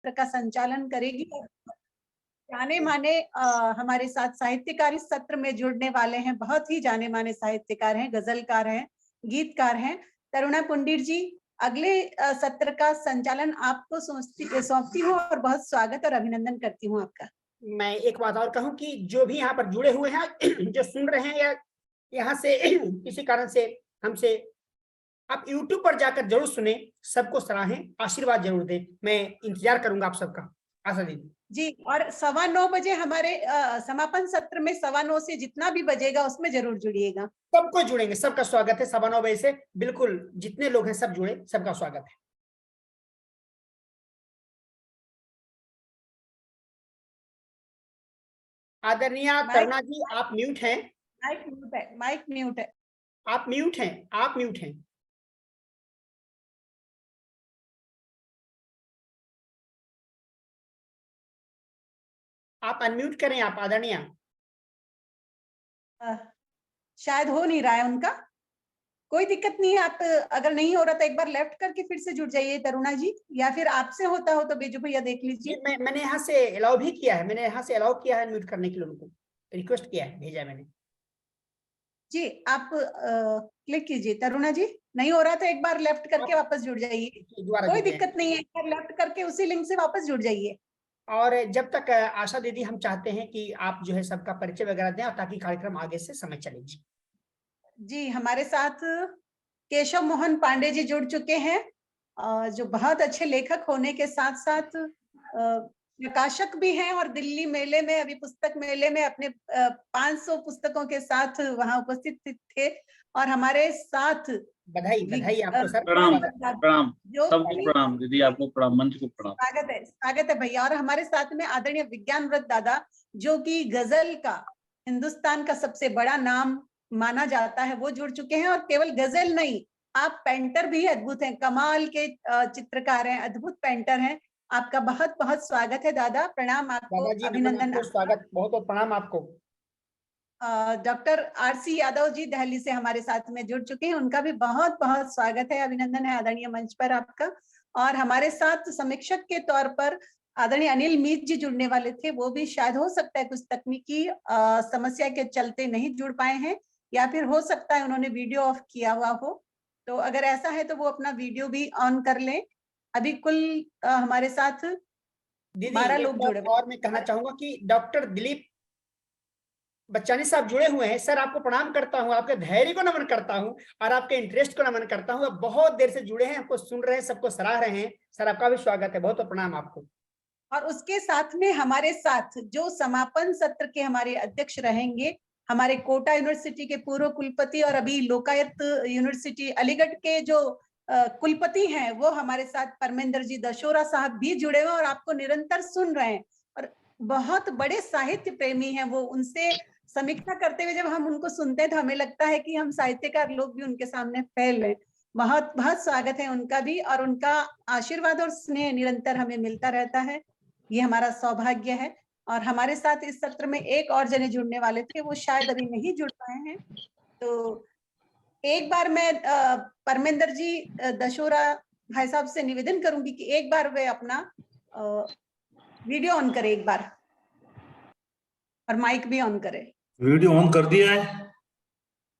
का संचालन करेगी। जाने माने हमारे साथ साहित्यकार इस सत्र में जुड़ने वाले हैं, बहुत ही जाने माने साहित्यकार हैं, गजलकार हैं, गीतकार हैं। तरुणा पुंडीर जी, अगले सत्र का संचालन आपको सौंपती हूँ और बहुत स्वागत और अभिनंदन करती हूँ आपका। मैं एक बात और कहूं कि जो भी यहाँ पर जुड़े हुए हैं, जो सुन रहे हैं या यहाँ से किसी कारण से हमसे, आप YouTube पर जाकर जरूर सुने, सबको सराहें, आशीर्वाद जरूर दें। मैं इंतजार करूंगा आप सबका। आशा दीदी जी, और 9:15 बजे हमारे समापन सत्र में 9:15 से जितना भी बजेगा उसमें जरूर जुड़िएगा। सबको जुड़ेंगे, सबका स्वागत है। 9:15 बजे से बिल्कुल जितने लोग हैं सब जुड़े, सबका स्वागत है। आदरणीय तरुणा जी, आप म्यूट हैं। माइक म्यूट है, माइक म्यूट है। आप म्यूट हैं, आप म्यूट हैं। आप अनम्यूट करें, आप आदरणीय। शायद हो नहीं रहा है उनका, कोई दिक्कत नहीं है। आप अगर नहीं हो रहा तो एक बार लेफ्ट करके फिर से जुड़ जाइए तरुणा जी, या फिर आपसे होता हो तो बेजू भैया देख लीजिए। मैंने यहाँ से अलाउ भी किया है, मैंने यहाँ से अलाउ किया है म्यूट करने के लिए, उनको रिक्वेस्ट किया है, भेजा है मैंने। जी, आप क्लिक कीजिए तरुणा जी। नहीं हो रहा तो एक बार लेफ्ट करके वापस जुड़ जाइए, कोई दिक्कत नहीं है। एक बार लेफ्ट करके उसी लिंक से वापस जुड़ जाइए। और जब तक आशा दीदी, हम चाहते हैं कि आप जो है सबका परिचय वगैरह दें, ताकि कार्यक्रम आगे से समय चले। जी, हमारे साथ केशव मोहन पांडे जी जुड़ चुके हैं, जो बहुत अच्छे लेखक होने के साथ साथ प्रकाशक भी हैं, और दिल्ली मेले में, अभी पुस्तक मेले में अपने 500 पुस्तकों के साथ वहां उपस्थित थे। और हमारे साथ बधाई आपको सर। प्रणाम सबको, प्रणाम दीदी, आपको प्रणाम, मंच को प्रणाम। स्वागत है भैया। और हमारे साथ में आदरणीय विज्ञान व्रत दादा, जो कि गजल का हिंदुस्तान का सबसे बड़ा नाम माना जाता है, वो जुड़ चुके हैं। और केवल गजल नहीं, आप पेंटर भी अद्भुत हैं, कमाल के चित्रकार हैं, अद्भुत पेंटर हैं। आपका बहुत बहुत स्वागत है दादा, प्रणाम आपको, अभिनंदन। स्वागत, बहुत बहुत प्रणाम आपको। डॉक्टर RC यादव जी दिल्ली से हमारे साथ में जुड़ चुके हैं, उनका भी बहुत बहुत स्वागत है, अभिनंदन है आदरणीय मंच पर आपका। और हमारे साथ समीक्षक के तौर पर आदरणीय अनिल मीत जी जुड़ने वाले थे, वो भी शायद हो सकता है कुछ तकनीकी समस्या के चलते नहीं जुड़ पाए हैं, या फिर हो सकता है उन्होंने वीडियो ऑफ किया हुआ हो। तो अगर ऐसा है तो वो अपना वीडियो भी ऑन कर लें। अभी कुल हमारे साथ 12 लोग जुड़े। और मैं कहना चाहूंगा कि डॉक्टर दिलीप बच्चानी साहब जुड़े हुए हैं। सर, आपको प्रणाम करता हूं, आपके धैर्य को नमन करता हूं और आपके इंटरेस्ट को नमन करता हूं। आप बहुत देर से जुड़े हैं, आपको सुन रहे हैं, सबको सराह रहे हैं। सर, आपका भी स्वागत है, बहुत बहुत प्रणाम आपको। और उसके साथ में हमारे साथ जो समापन सत्र के हमारे अध्यक्ष रहेंगे, हमारे कोटा यूनिवर्सिटी के पूर्व कुलपति और अभी लोकायत यूनिवर्सिटी अलीगढ़ के जो कुलपति हैं, वो हमारे साथ परमेंद्र जी दशोरा साहब भी जुड़े हुए और आपको निरंतर सुन रहे हैं। और बहुत बड़े साहित्य प्रेमी हैं वो, उनसे समीक्षा करते हुए जब हम उनको सुनते हैं तो हमें लगता है कि हम साहित्यकार लोग भी उनके सामने फैल रहे हैं। बहुत बहुत स्वागत है उनका भी, और उनका आशीर्वाद और स्नेह निरंतर हमें मिलता रहता है, ये हमारा सौभाग्य है। और हमारे साथ इस सत्र में एक और जने जुड़ने वाले थे, वो शायद अभी नहीं जुड़ पाए हैं। तो एक बार मैं परमेंद्र जी दशोरा भाई साहब से निवेदन करूंगी कि एक बार वे अपना वीडियो ऑन करें एक बार, और माइक भी ऑन करें। वीडियो ऑन कर दिया है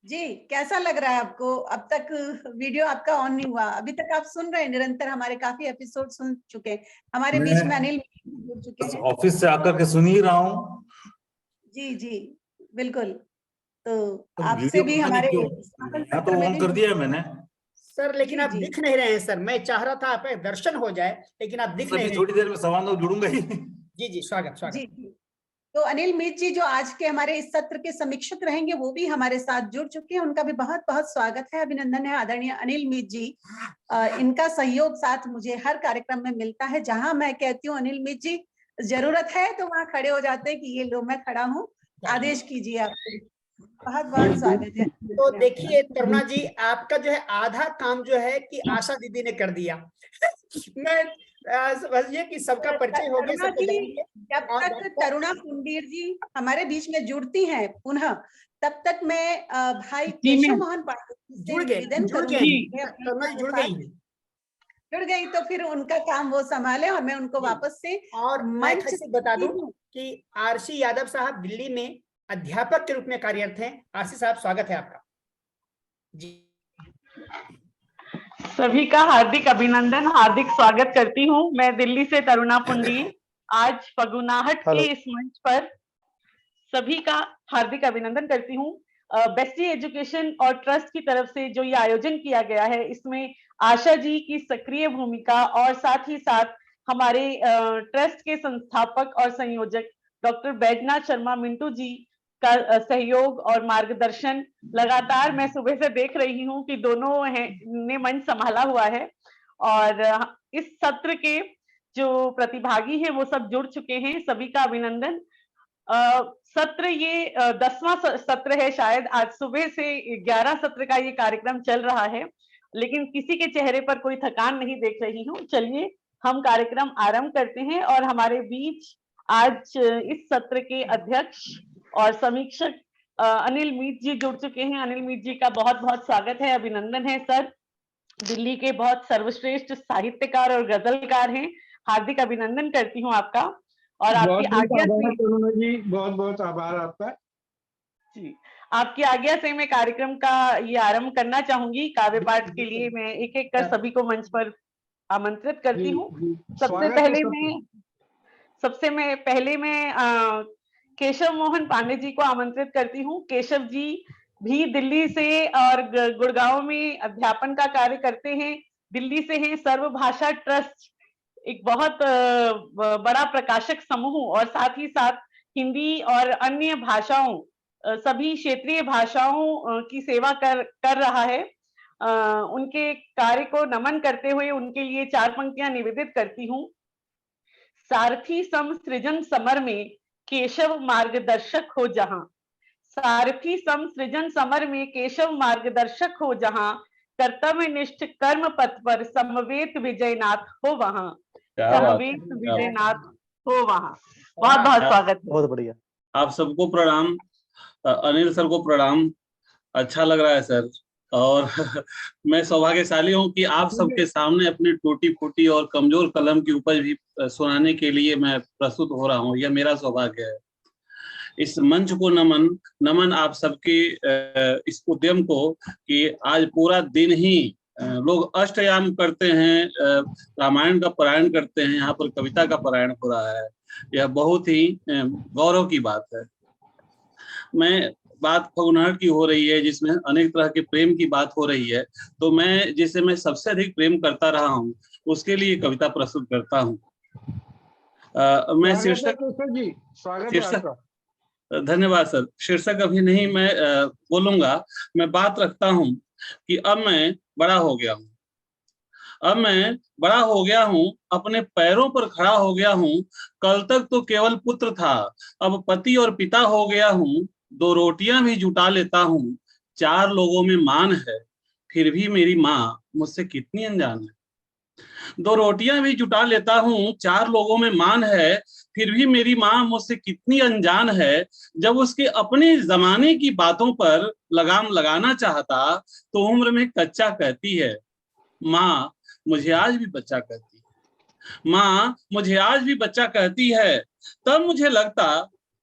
जी, कैसा लग रहा है आपको? अब तक वीडियो आपका ऑन नहीं हुआ, अभी तक आप सुन रहे हैं निरंतर, हमारे काफी एपिसोड सुन चुके हैं। हमारे बीच में अनिल जुड़ चुके हैं, ऑफिस से आकर के सुन ही रहा हूँ। जी जी बिल्कुल। तो आपसे भी हमारे तो ऑन कर दिया है मैंने सर, लेकिन आप दिख नहीं रहे हैं सर। मैं चाह रहा था आप दर्शन हो जाए, लेकिन आप दिख नहीं रहे। थोड़ी देर में सवाल जुड़ूंगा ही। जी, स्वागत। जी। तो अनिल मीत जी जो आज के हमारे इस सत्र के समीक्षक रहेंगे, वो भी हमारे साथ जुड़ चुके हैं, उनका भी बहुत बहुत स्वागत है, अभिनंदन है आदरणीय अनिल मीत जी। इनका सहयोग साथ मुझे हर कार्यक्रम में मिलता है, जहां मैं कहती हूँ अनिल मीत जी जरूरत है तो वहां खड़े हो जाते हैं कि ये लो मैं खड़ा हूँ, आदेश कीजिए। आपको बहुत बहुत स्वागत है। तो देखिए तरुणा जी, आपका जो है आधा काम जो है कि आशा दीदी ने कर दिया। मैं समझिए कि सबका परिचय हो गया। जब तक तरुणा पुंडीर जी हमारे बीच में जुड़ती हैं पुनः, तब तक मैं भाई केशव मोहन पांडे से निवेदन करूंगी। जुड़ गई तो फिर उनका काम वो संभाले और मैं उनको जी। वापस से और मैं मंच फिर से बता दूं कि आरसी यादव साहब दिल्ली में अध्यापक के रूप में कार्यरत हैं। आरसी साहब, स्वागत है आपका। जी, सभी का हार्दिक अभिनंदन, हार्दिक स्वागत करती हूँ। मैं दिल्ली से तरुणा पुंडी आज फगुनाहट के इस मंच पर सभी का हार्दिक अभिनंदन करती हूँ। बेस्टी एजुकेशन और ट्रस्ट की तरफ से जो ये आयोजन किया गया है, इसमें आशा जी की सक्रिय भूमिका और साथ ही साथ हमारे ट्रस्ट के संस्थापक और संयोजक डॉक्टर बैजनाथ शर्मा मिंटू जी का सहयोग और मार्गदर्शन लगातार मैं सुबह से देख रही हूँ कि दोनों ने मंच संभाला हुआ है। और इस सत्र के जो प्रतिभागी हैं वो सब जुड़ चुके हैं, सभी का अभिनंदन। सत्र ये 10वां सत्र है शायद। आज सुबह से 11 सत्र का ये कार्यक्रम चल रहा है, लेकिन किसी के चेहरे पर कोई थकान नहीं देख रही हूँ। चलिए हम कार्यक्रम आरंभ करते हैं। और हमारे बीच आज इस सत्र के अध्यक्ष और समीक्षक अनिल मीत जी जुड़ चुके हैं। अनिल मीत जी का बहुत बहुत स्वागत है, अभिनंदन है सर। दिल्ली के बहुत सर्वश्रेष्ठ साहित्यकार और गजलकार हैं, हार्दिक अभिनंदन करती हूँ आपका। और आपकी आज्ञा से जी बहुत बहुत आभार आपका जी, आपकी आज्ञा से मैं कार्यक्रम का ये आरंभ करना चाहूंगी। काव्य पाठ के लिए मैं एक एक कर सभी को मंच पर आमंत्रित करती हूँ। सबसे पहले मैं केशव मोहन पांडे जी को आमंत्रित करती हूँ। केशव जी भी दिल्ली से और गुड़गांव में अध्यापन का कार्य करते हैं। दिल्ली से हैं सर्वभाषा ट्रस्ट, एक बहुत बड़ा प्रकाशक समूह, और साथ ही साथ हिंदी और अन्य भाषाओं, सभी क्षेत्रीय भाषाओं की सेवा कर रहा है। उनके कार्य को नमन करते हुए उनके लिए 4 पंक्तियां निवेदित करती हूँ। सारथी सम सृजन समर में केशव मार्गदर्शक हो जहां, सारथी सम सृजन समर में केशव मार्गदर्शक हो जहां, कर्तव्य निष्ठ कर्म पथ पर समवेत विजयनाथ हो वहां, समवेत विजयनाथ हो वहां। बहुत बहुत स्वागत। बहुत बढ़िया। आप सबको प्रणाम। अनिल सर को प्रणाम। अच्छा लग रहा है सर। और मैं सौभाग्यशाली हूँ कि आप सबके सामने अपनी टूटी फूटी और कमजोर कलम की उपज भी सुनाने के लिए मैं प्रस्तुत हो रहा हूँ। यह मेरा सौभाग्य है। इस मंच को नमन आप सबके इस उद्यम को कि आज पूरा दिन ही लोग अष्टयाम करते हैं, रामायण का पारायण करते हैं, यहाँ पर कविता का पारायण हो रहा है। यह बहुत ही गौरव की बात है। मैं बात फगुनाहट की हो रही है, जिसमें अनेक तरह के प्रेम की बात हो रही है, तो मैं जिसे मैं सबसे अधिक प्रेम करता रहा हूँ उसके लिए कविता प्रस्तुत करता हूँ। मैं शीर्षक धन्यवाद सर। शीर्षक अभी नहीं मैं बोलूंगा। मैं बात रखता हूँ कि अब मैं बड़ा हो गया हूँ। अब मैं बड़ा हो गया हूँ, अपने पैरों पर खड़ा हो गया हूँ। कल तक तो केवल पुत्र था, अब पति और पिता हो गया हूँ। 2 रोटियां भी जुटा लेता हूँ, 4 लोगों में मान है, फिर भी मेरी माँ मुझसे कितनी अनजान है। 2 रोटियां भी जुटा लेता हूँ, 4 लोगों में मान है, फिर भी मेरी माँ मुझसे कितनी अनजान है। जब उसके अपने जमाने की बातों पर लगाम लगाना चाहता तो उम्र में कच्चा कहती है, माँ मुझे आज भी बच्चा कहती है, माँ मुझे आज भी बच्चा कहती है। तब मुझे लगता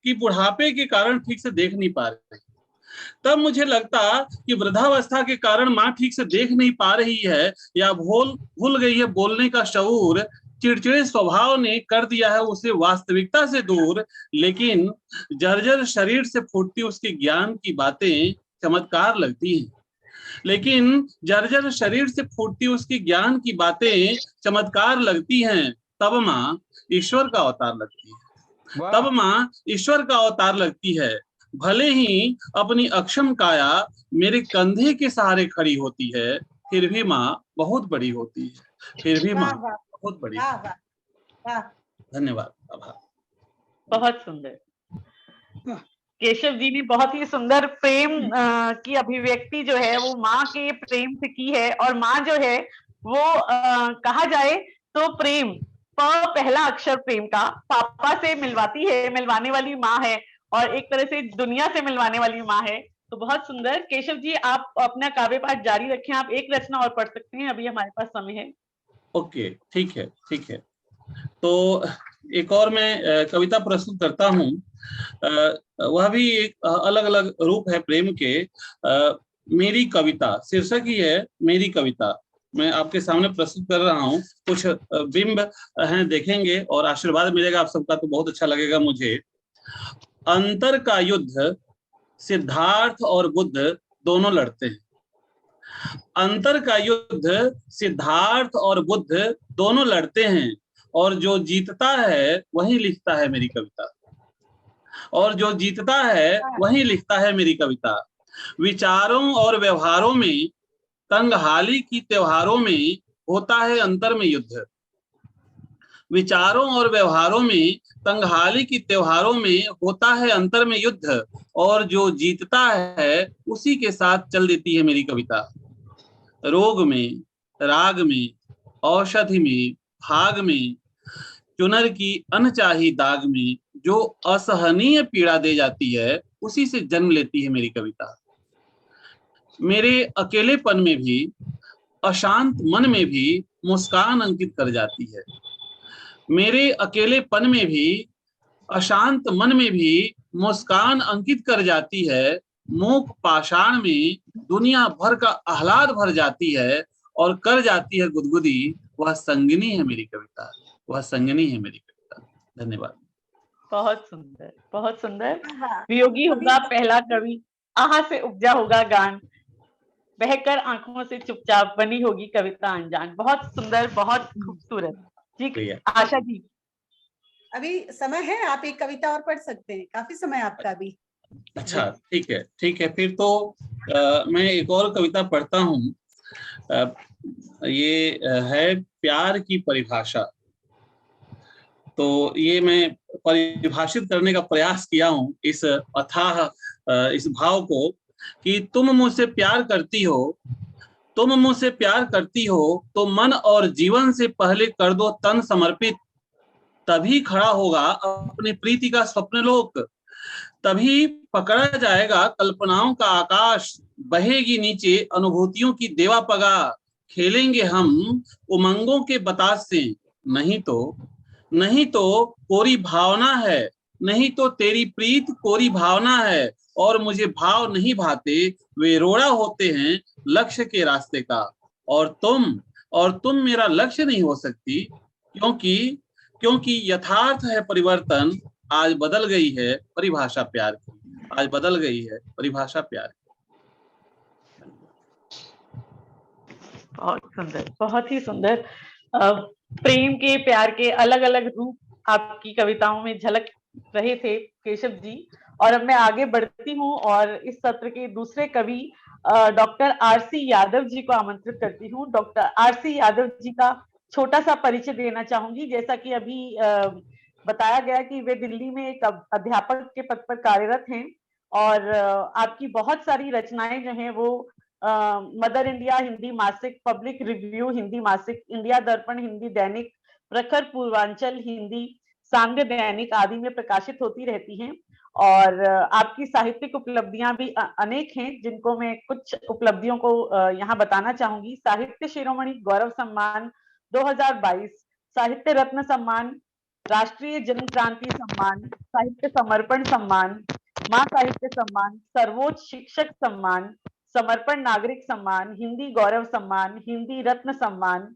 कि बुढ़ापे के कारण ठीक से देख नहीं पा रही, तब मुझे लगता कि वृद्धावस्था के कारण माँ ठीक से देख नहीं पा रही है, या भूल गई है बोलने का शऊर। चिड़चिड़े स्वभाव ने कर दिया है उसे वास्तविकता से दूर। लेकिन जर्जर शरीर से फूटती उसके ज्ञान की बातें चमत्कार लगती हैं, लेकिन जर्जर शरीर से फूटती उसकी ज्ञान की बातें चमत्कार लगती हैं। तब माँ ईश्वर का अवतार लगती है, तब माँ ईश्वर का अवतार लगती है। भले ही अपनी अक्षम काया मेरे कंधे के सहारे खड़ी होती है, फिर भी माँ बहुत बड़ी होती है, फिर भी माँ बहुत बड़ी। धन्यवाद, आभार। बहुत सुंदर। केशव जी ने बहुत ही सुंदर प्रेम की अभिव्यक्ति जो है वो माँ के प्रेम से की है। और माँ जो है वो कहा जाए तो प्रेम, पहला अक्षर प्रेम का, पापा से मिलवाती है, मिलवाने वाली माँ है, और एक तरह से दुनिया से मिलवाने वाली माँ है। तो बहुत सुंदर। केशव जी आप अपना काव्य पाठ जारी रखें। आप एक रचना और पढ़ सकते हैं, अभी हमारे पास समय है। ओके, ठीक है, ठीक है। तो एक और मैं कविता प्रस्तुत करता हूँ। वह भी एक अलग अलग रूप है प्रेम के। मेरी कविता शीर्षक ही है, मेरी कविता। मैं आपके सामने प्रस्तुत कर रहा हूँ। कुछ बिंब हैं, देखेंगे और आशीर्वाद मिलेगा आप सबका, तो बहुत अच्छा लगेगा मुझे। अंतर का युद्ध सिद्धार्थ और बुद्ध दोनों लड़ते हैं। अंतर का युद्ध सिद्धार्थ और बुद्ध दोनों लड़ते हैं, और जो जीतता है वही लिखता है मेरी कविता। और जो जीतता है वही लिखता है मेरी कविता। विचारों और व्यवहारों में, तंगहाली की त्योहारों में होता है अंतर में युद्ध। विचारों और व्यवहारों में, तंगहाली की त्योहारों में होता है अंतर में युद्ध, और जो जीतता है उसी के साथ चल देती है मेरी कविता। रोग में, राग में, औषधि में, भाग में, चुनर की अनचाही दाग में, जो असहनीय पीड़ा दे जाती है उसी से जन्म लेती है मेरी कविता। मेरे अकेलेपन में भी, अशांत मन में भी मुस्कान अंकित कर जाती है। मेरे अकेलेपन में भी, अशांत मन में भी मुस्कान अंकित कर जाती है। मूक पाषाण में दुनिया भर का आह्लाद भर जाती है, और कर जाती है गुदगुदी। वह संगिनी है मेरी कविता, वह संगिनी है मेरी कविता। धन्यवाद। बहुत सुंदर, बहुत सुंदर। हाँ, वियोगी अभी होगा पहला कवि, आहा से उपजा होगा गान, बहकर आंखों से चुपचाप बनी होगी कविता अनजान। बहुत सुंदर, बहुत खूबसूरत जी। शुक्रिया। आशा जी, अभी समय है, आप एक कविता और पढ़ सकते हैं, काफी समय आपका अभी। अच्छा, ठीक है, ठीक है। फिर तो मैं एक और कविता पढ़ता हूँ। ये है प्यार की परिभाषा। तो ये मैं परिभाषित करने का प्रयास किया हूँ इस अथाह इस भाव को, कि तुम मुझसे प्यार करती हो, तुम मुझसे प्यार करती हो, तो मन और जीवन से पहले कर दो तन समर्पित। तभी खड़ा होगा अपनी प्रीति का स्वप्नलोक। तभी पकड़ा जाएगा कल्पनाओं का आकाश। बहेगी नीचे अनुभूतियों की देवा पगा। खेलेंगे हम उमंगों के बतास से। नहीं तो कोरी भावना है, नहीं तो तेरी प्रीत कोरी भावना है। और मुझे भाव नहीं भाते, वे रोड़ा होते हैं लक्ष्य के रास्ते का। और तुम मेरा लक्ष्य नहीं हो सकती, क्योंकि यथार्थ है परिवर्तन। आज बदल गई है परिभाषा प्यार की, आज बदल गई है परिभाषा प्यार की। बहुत सुंदर, बहुत ही सुंदर। प्रेम के, प्यार के अलग अलग रूप आपकी कविताओं में झलक रहे थे केशव जी। और अब मैं आगे बढ़ती हूँ और इस सत्र के दूसरे कवि डॉक्टर आरसी यादव जी को आमंत्रित करती हूँ। डॉक्टर आरसी यादव जी का छोटा सा परिचय देना चाहूंगी। जैसा कि अभी बताया गया कि वे दिल्ली में एक अध्यापक के पद पर कार्यरत हैं, और आपकी बहुत सारी रचनाएं जो हैं वो मदर इंडिया हिंदी मासिक, पब्लिक रिव्यू हिंदी मासिक, इंडिया दर्पण हिंदी दैनिक, प्रखर पूर्वांचल हिंदी, सांध्य दैनिक आदि में प्रकाशित होती रहती हैं। और आपकी साहित्यिक उपलब्धियां भी अनेक हैं, जिनको मैं कुछ उपलब्धियों को यहाँ बताना चाहूंगी। साहित्य शिरोमणि गौरव सम्मान 2022, साहित्य रत्न सम्मान, राष्ट्रीय जन क्रांति सम्मान, साहित्य समर्पण सम्मान, मां साहित्य सम्मान, सर्वोच्च शिक्षक सम्मान, समर्पण नागरिक सम्मान, हिंदी गौरव सम्मान, हिंदी रत्न सम्मान,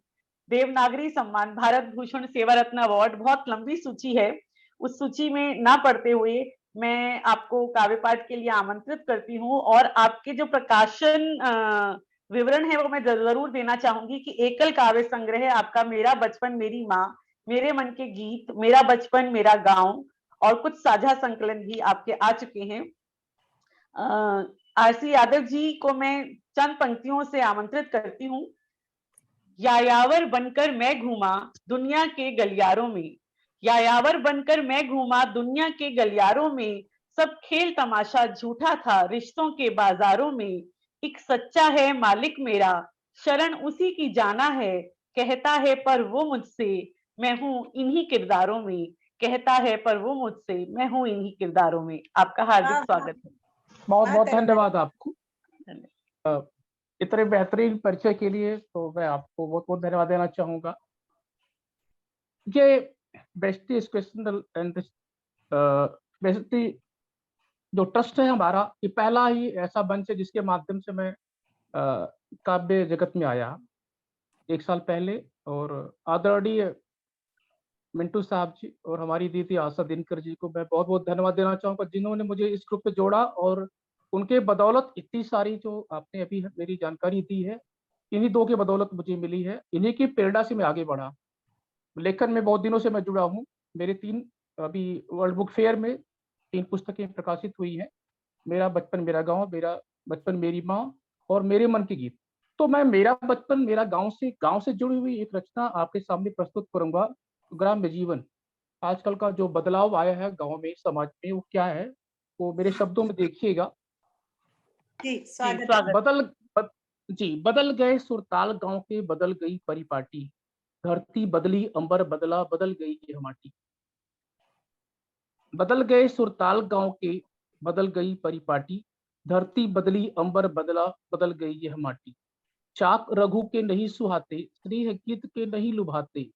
देवनागरी सम्मान, भारत भूषण सेवा रत्न अवार्ड। बहुत लंबी सूची है, उस सूची में ना पढ़ते हुए मैं आपको काव्य पाठ के लिए आमंत्रित करती हूँ। और आपके जो प्रकाशन विवरण है वो मैं जरूर देना चाहूंगी कि एकल काव्य संग्रह आपका मेरा बचपन मेरी माँ, मेरे मन के गीत, मेरा बचपन मेरा गांव, और कुछ साझा संकलन भी आपके आ चुके हैं। आरसी यादव जी को मैं चंद पंक्तियों से आमंत्रित करती हूँ। यायावर बनकर मैं घूमा दुनिया के गलियारों में, यायावर बनकर मैं घूमा दुनिया के गलियारों में, सब खेल तमाशा झूठा था रिश्तों के बाजारों में। एक सच्चा है मालिक मेरा, शरण उसी की जाना है, कहता है पर वो मुझसे, मैं हूं इन्हीं किरदारों में, कहता है पर वो मुझसे, मैं हूं इन्हीं किरदारों में। आपका हार्दिक स्वागत है। बहुत बहुत धन्यवाद आपको इतने बेहतरीन परिचय के लिए। तो मैं आपको बहुत बहुत धन्यवाद देना चाहूंगा। ये बेस्टी एजुकेशनल एंड बेस्टी जो ट्रस्ट है हमारा, ये पहला ही ऐसा मंच है जिसके माध्यम से मैं काव्य जगत में आया 1 साल पहले। और आदरणीय मिंटू साहब जी और हमारी दीदी आशा दिनकर जी को मैं बहुत बहुत धन्यवाद देना चाहूँगा, जिन्होंने मुझे इस ग्रुप पे जोड़ा। और उनके बदौलत इतनी सारी जो आपने अभी मेरी जानकारी दी है, इन्हीं 2 के बदौलत मुझे मिली है। इन्हीं की प्रेरणा से मैं आगे बढ़ा। लेखन में बहुत दिनों से मैं जुड़ा हूँ। मेरे 3 अभी वर्ल्ड बुक फेयर में 3 पुस्तकें प्रकाशित हुई हैं। मेरा बचपन मेरा गाँव, मेरा बचपन मेरी माँ और मेरे मन के गीत। तो मैं मेरा बचपन मेरा गाँव से जुड़ी हुई एक रचना आपके सामने प्रस्तुत करूँगा। ग्राम्य जीवन, आजकल का जो बदलाव आया है गाँव में, समाज में, वो क्या है? वो मेरे शब्दों में देखिएगा। जी जी, स्वागत है। स्वागत। बदल गए सुरताल गाँव के, बदल गई परिपाटी। धरती बदली अंबर बदला, बदल गई यह माटी। बदल गए सुरताल गाँव के, बदल गई परिपाटी। धरती बदली अंबर बदला, बदल गई यह माटी। चाक रघु के नहीं सुहाते, स्नेह गीत के नहीं लुभाते।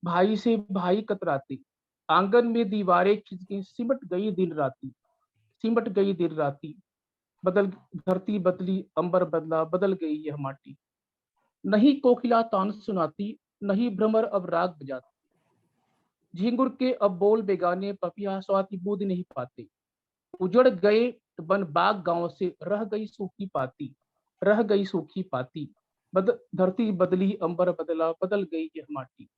भाई से भाई कतराते, आंगन में दीवारें खिंच गई, सिमट गई दिन राती। सिमट गई दिन राती, बदल धरती बदली अंबर बदला, बदल गई यह माटी। नहीं कोकिला तान सुनाती, नहीं भ्रमर अब राग बजाती। झिंगुर के अब बोल बेगाने, पपिया स्वाति बूंद नहीं पाते। उजड़ गए वन बाग गांव से, रह गई सूखी पाती। रह गई सूखी पाती, धरती बदली अंबर बदला, बदल गई यह माटी।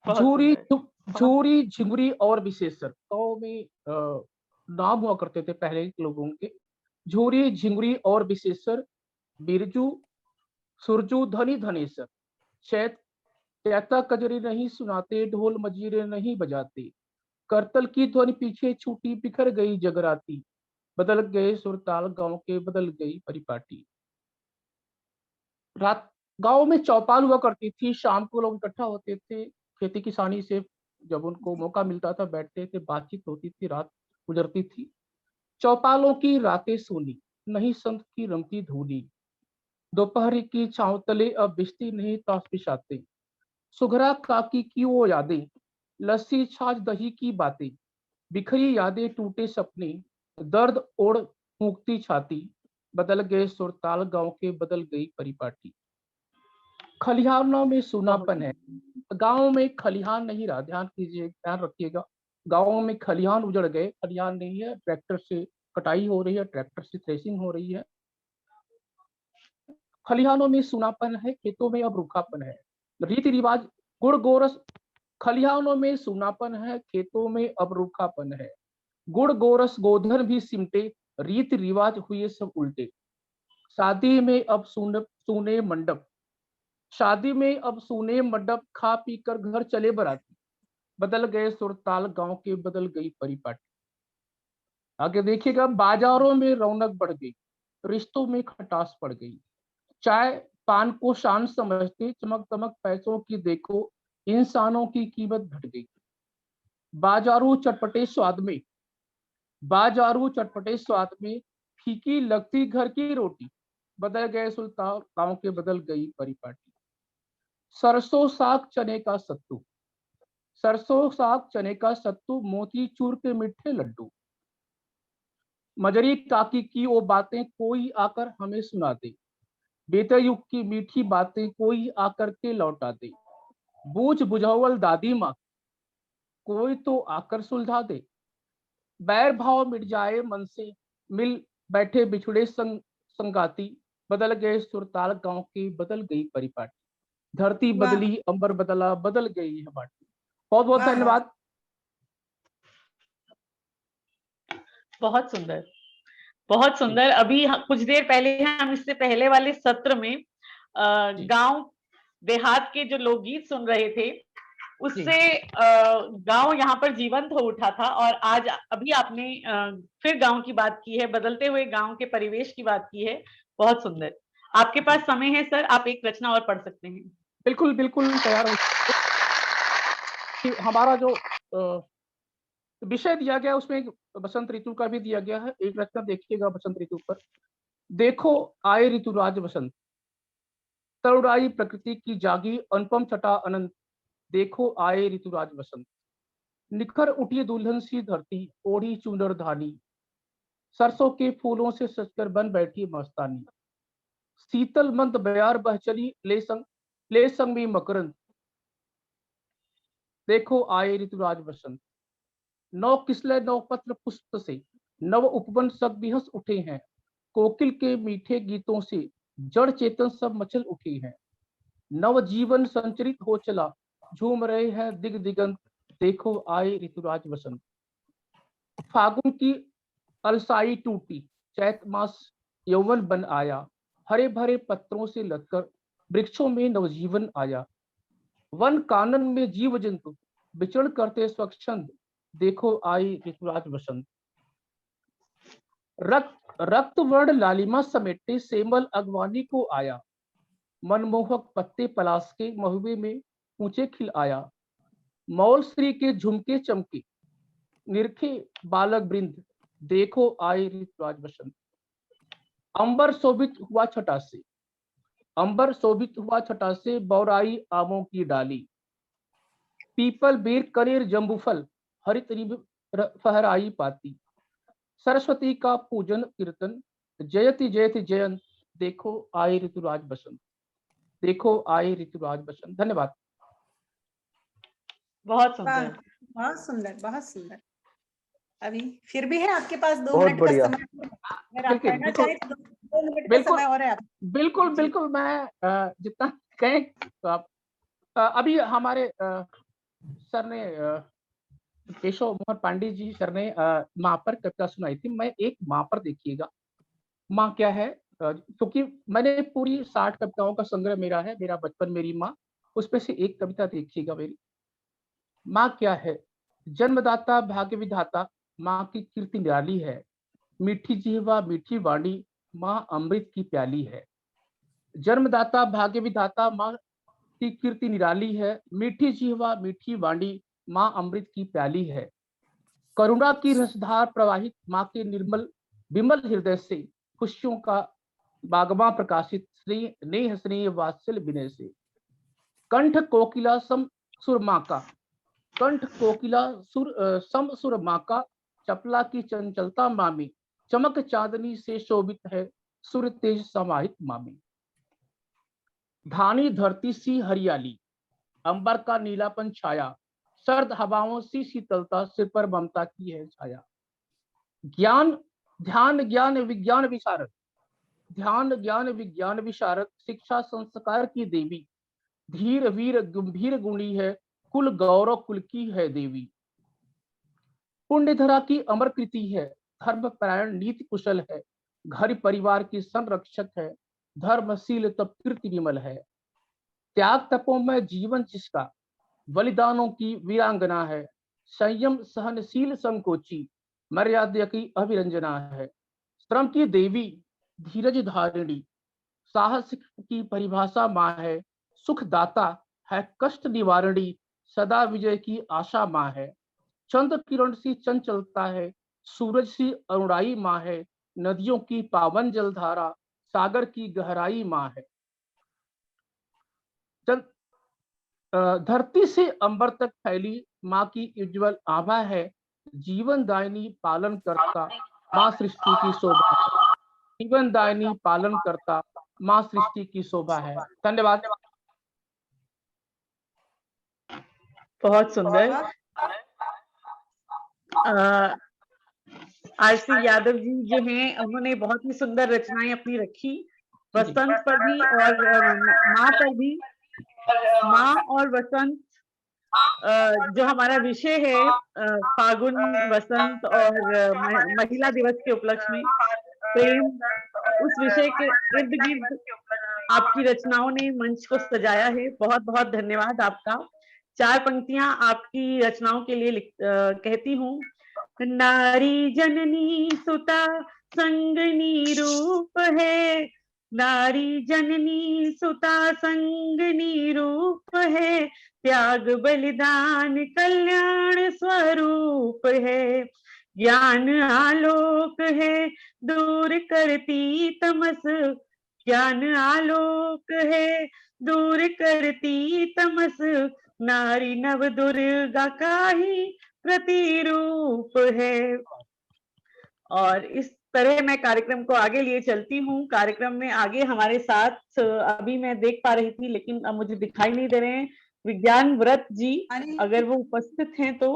बहुत झूरी सुंदर। झूरी झिंगुरी और विशेषण गाँव में नाम हुआ करते थे पहले के लोगों के। झूरी झिंगुरी और विशेषण, बिरजू सुरजू धनी धनेसर। शैत चैता कजरी नहीं सुनाते, ढोल मजीरे नहीं बजाते। करतल की ध्वनि पीछे छूटी, बिखर गई जगराती। बदल गए सुरताल गांव के, बदल गई परिपाटी। रात गांव में चौपाल हुआ करती थी, शाम को लोग इकट्ठा होते थे खेती किसानी से। जब उनको मौका मिलता था बैठते थे, बातचीत होती थी, रात गुजरती थी। चौपालों की रातें सोनी, नहीं संत की रमती धूनी। दोपहर की छांव तले अब बिस्ती नहीं ताश बिछाते। सुघरा काकी की वो यादें, लस्सी छाछ दही की बातें। बिखरी यादें टूटे सपने, दर्द ओढ़ फूंकती छाती। बदल गए सुरताल गांव के, बदल गई परिपाटी। खलिहानों में सूनापन है, गांव में खलिहान नहीं रहा। ध्यान कीजिए, ध्यान रखिएगा। गांव में खलिहान उजड़ गए, खलिहान नहीं है। ट्रैक्टर से कटाई हो रही है, ट्रैक्टर से थ्रेसिंग हो रही है। खलिहानों में सूनापन है, खेतों में अब रूखापन है। रीति रिवाज गुड़ गोरस, खलिहानों में सूनापन है, खेतों में अब रूखापन है। गुड़ गोरस गोधन भी सिमटे, रीति रिवाज हुए सब उल्टे। शादी में अब सूने मंडप, शादी में अब सूने मंडप। खा पी कर घर चले बराती। बदल गए सुरताल गांव के, बदल गई परिपाटी। आगे देखिएगा, बाजारों में रौनक बढ़ गई, रिश्तों में खटास पड़ गई। चाय पान को शान समझते, चमक दमक पैसों की देखो, इंसानों की कीमत घट गई। बाजारू चटपटे स्वाद में, बाजारू चटपटे स्वाद में, फीकी लगती घर की रोटी। बदल गए सुल्तान गांव के, बदल गई परिपाटी। सरसों साग चने का सत्तू, सरसों साग चने का सत्तू, मोती चूर के मीठे लड्डू। मजरी काकी की वो बातें कोई आकर हमें सुना दे। बीते युग की मीठी बातें कोई आकर के लौटा दे। बूझ बुझावल दादी माँ, कोई तो आकर सुलझा दे। बैर भाव मिट जाए मन से, मिल बैठे बिछड़े संगाती। बदल गए सुरताल गांव के, बदल गई परिपाटी। धरती वाह बदली अंबर बदला, बदल गई यह माटी। बहुत बहुत वाह वाह धन्यवाद। बहुत सुंदर, बहुत सुंदर। अभी कुछ देर पहले हम इससे पहले वाले सत्र में गांव देहात के जो लोकगीत सुन रहे थे, उससे गांव यहाँ पर जीवंत हो उठा था। और आज अभी आपने फिर गांव की बात की है, बदलते हुए गांव के परिवेश की बात की है। बहुत सुंदर। आपके पास समय है सर, आप एक रचना और पढ़ सकते हैं। बिल्कुल बिल्कुल तैयार हो। हमारा जो विषय दिया गया उसमें एक बसंत ऋतु का भी दिया गया है। एक रचना देखिएगा बसंत ऋतु पर। देखो आए ऋतुराज बसंत, तरुणाई प्रकृति की जागी अनुपम छटा अनंत, देखो आए ऋतुराज वसंत। निखर उठी दुल्हन सी धरती, ओढ़ी चूनर धानी, सरसों के फूलों से सजकर बन बैठी मस्तानी। शीतल मंद बयार बह चली, ले संग में मकरंद, देखो आए ऋतुराज वसंत। नौ किसले नौ पत्र पुष्प से, नव उपवन सब बिहस उठे हैं। कोकिल के मीठे गीतों से जड़ चेतन सब मचल उठे हैं। नव जीवन संचरित हो चला, झूम रहे हैं दिग दिगंत, देखो आए ऋतुराज वसंत। फागुन की अलसाई टूटी, चैत मास यौवन बन आया। हरे भरे पत्रों से लदकर वृक्षों में नवजीवन आया। वन कानन में जीव जंतु विचरण करते स्वच्छंद, देखो आई ऋतुराज वसंत। रक्त वर्ण लालिमा समेटे सेमल अगवानी को आया। मनमोहक पत्ते पलाश के महुए में ऊंचे खिल आया। मौल श्री के झुमके चमके, निरखे बालक वृंद, देखो आए ऋतुराज वसंत। अंबर शोभित हुआ छटा से, अंबर शोभित हुआ छटा से, बौराई आमों की डाली। पीपल बेर कनेर जम्बूफल, हरित निभ फहराई पाती। सरस्वती का पूजन कीर्तन, जयति जयति जयंत, देखो आए ऋतुराज बसंत, देखो आए ऋतुराज बसंत। धन्यवाद। बहुत वाह, सुंदर। बहुत सुंदर, बहुत सुंदर। अभी फिर भी है आपके पास 2 बहुत मिनट का बढ़िया। समय, अगर आप बिल्कुल, कहना बिल्कुल। चाहें तो 2 मिनट का बिल्कुल। समय और है आप। बिल्कुल जी। बिल्कुल, मैं जितना कहें तो आप अभी हमारे सर ने केशव मोहन पांडे जी सर ने माँ पर कविता सुनाई थी। मैं एक माँ पर देखिएगा, माँ क्या है, क्योंकि मैंने पूरी 60 कविताओं का संग्रह मेरा है, मेरा बचपन मेरी माँ, उसमें से एक कविता देखिएगा मेरी। माँ क्या है, जन्मदाता भाग्य विधाता, माँ की कीर्ति निराली है। मीठी जीवा मीठी वाणी, माँ अमृत की प्याली है। जन्मदाता भाग्य विधाता, माँ की कीर्ति निराली है। मीठी जीवा मीठी वाणी, माँ अमृत की प्याली है। करुणा की रसधार प्रवाहित, माँ के निर्मल विमल हृदय से खुशियों का बागबां प्रकाशित, स्नेह स्नेह वात्सल्य विनय से। कंठ कोकिला सम सुर माँ का, कंठ कोकिला सम सुर माँ का, चपला की चंचलता माँ में, चमक चांदनी से शोभित है, सुर तेज समाहित माँ में। धानी धरती सी हरियाली, अंबर का नीलापन छाया, सर्द हवाओं सी शीतलता, सिर पर ममता की है छाया। ज्ञान ध्यान ज्ञान विज्ञान विशारद, ध्यान ज्ञान विज्ञान विशारद, शिक्षा संस्कार की देवी, धीर वीर गंभीर गुणी है, कुल गौरव कुल की है देवी। पुण्यधरा की अमर कृति है, धर्म परायण नीति कुशल है, घर परिवार की संरक्षक है, धर्मशील तप कीर्ति विमल है। त्याग तपों में जीवन जिसका, बलिदानों की वीरांगना है। संयम सहनशील संकोची, मर्यादा की अभिरंजना है। श्रम की देवी, धीरज धारिणी, साहस की परिभाषा माँ है। सुखदाता है कष्ट निवारणी, सदा विजय की आशा माँ है। चंद्र किरण सी चंचलता है, सूरज सी अरुणाई माँ है। नदियों की पावन जलधारा, सागर की गहराई माँ है। धरती से अंबर तक फैली माँ की उज्जवल आभा है। जीवन दायिनी पालन करता, माँ सृष्टि की शोभा है। जीवन दायिनी पालन करता, माँ सृष्टि की शोभा है। धन्यवाद। बहुत सुंदर। आरसी यादव जी जो हैं, उन्होंने बहुत ही सुंदर रचनाएं अपनी रखी, वसंत पर भी और माँ पर भी। माँ और वसंत जो हमारा विषय है, फागुन वसंत और महिला दिवस के उपलक्ष्य में प्रेम, उस विषय के इर्द गिर्द आपकी रचनाओं ने मंच को सजाया है। बहुत बहुत धन्यवाद आपका। 4 पंक्तियां आपकी रचनाओं के लिए कहती हूँ। नारी जननी सुता संगनी रूप है, नारी जननी सुता संगनी रूप है, त्याग बलिदान कल्याण स्वरूप है। ज्ञान आलोक है, दूर करती तमस, ज्ञान आलोक है दूर करती तमस, नारी नव दुर्गा का ही प्रतिरूप है। और इस तरह मैं कार्यक्रम को आगे लिए चलती हूँ। कार्यक्रम में आगे हमारे साथ अभी मैं देख पा रही थी लेकिन अब मुझे दिखाई नहीं दे रहे हैं, विज्ञान व्रत जी, अगर वो उपस्थित हैं तो।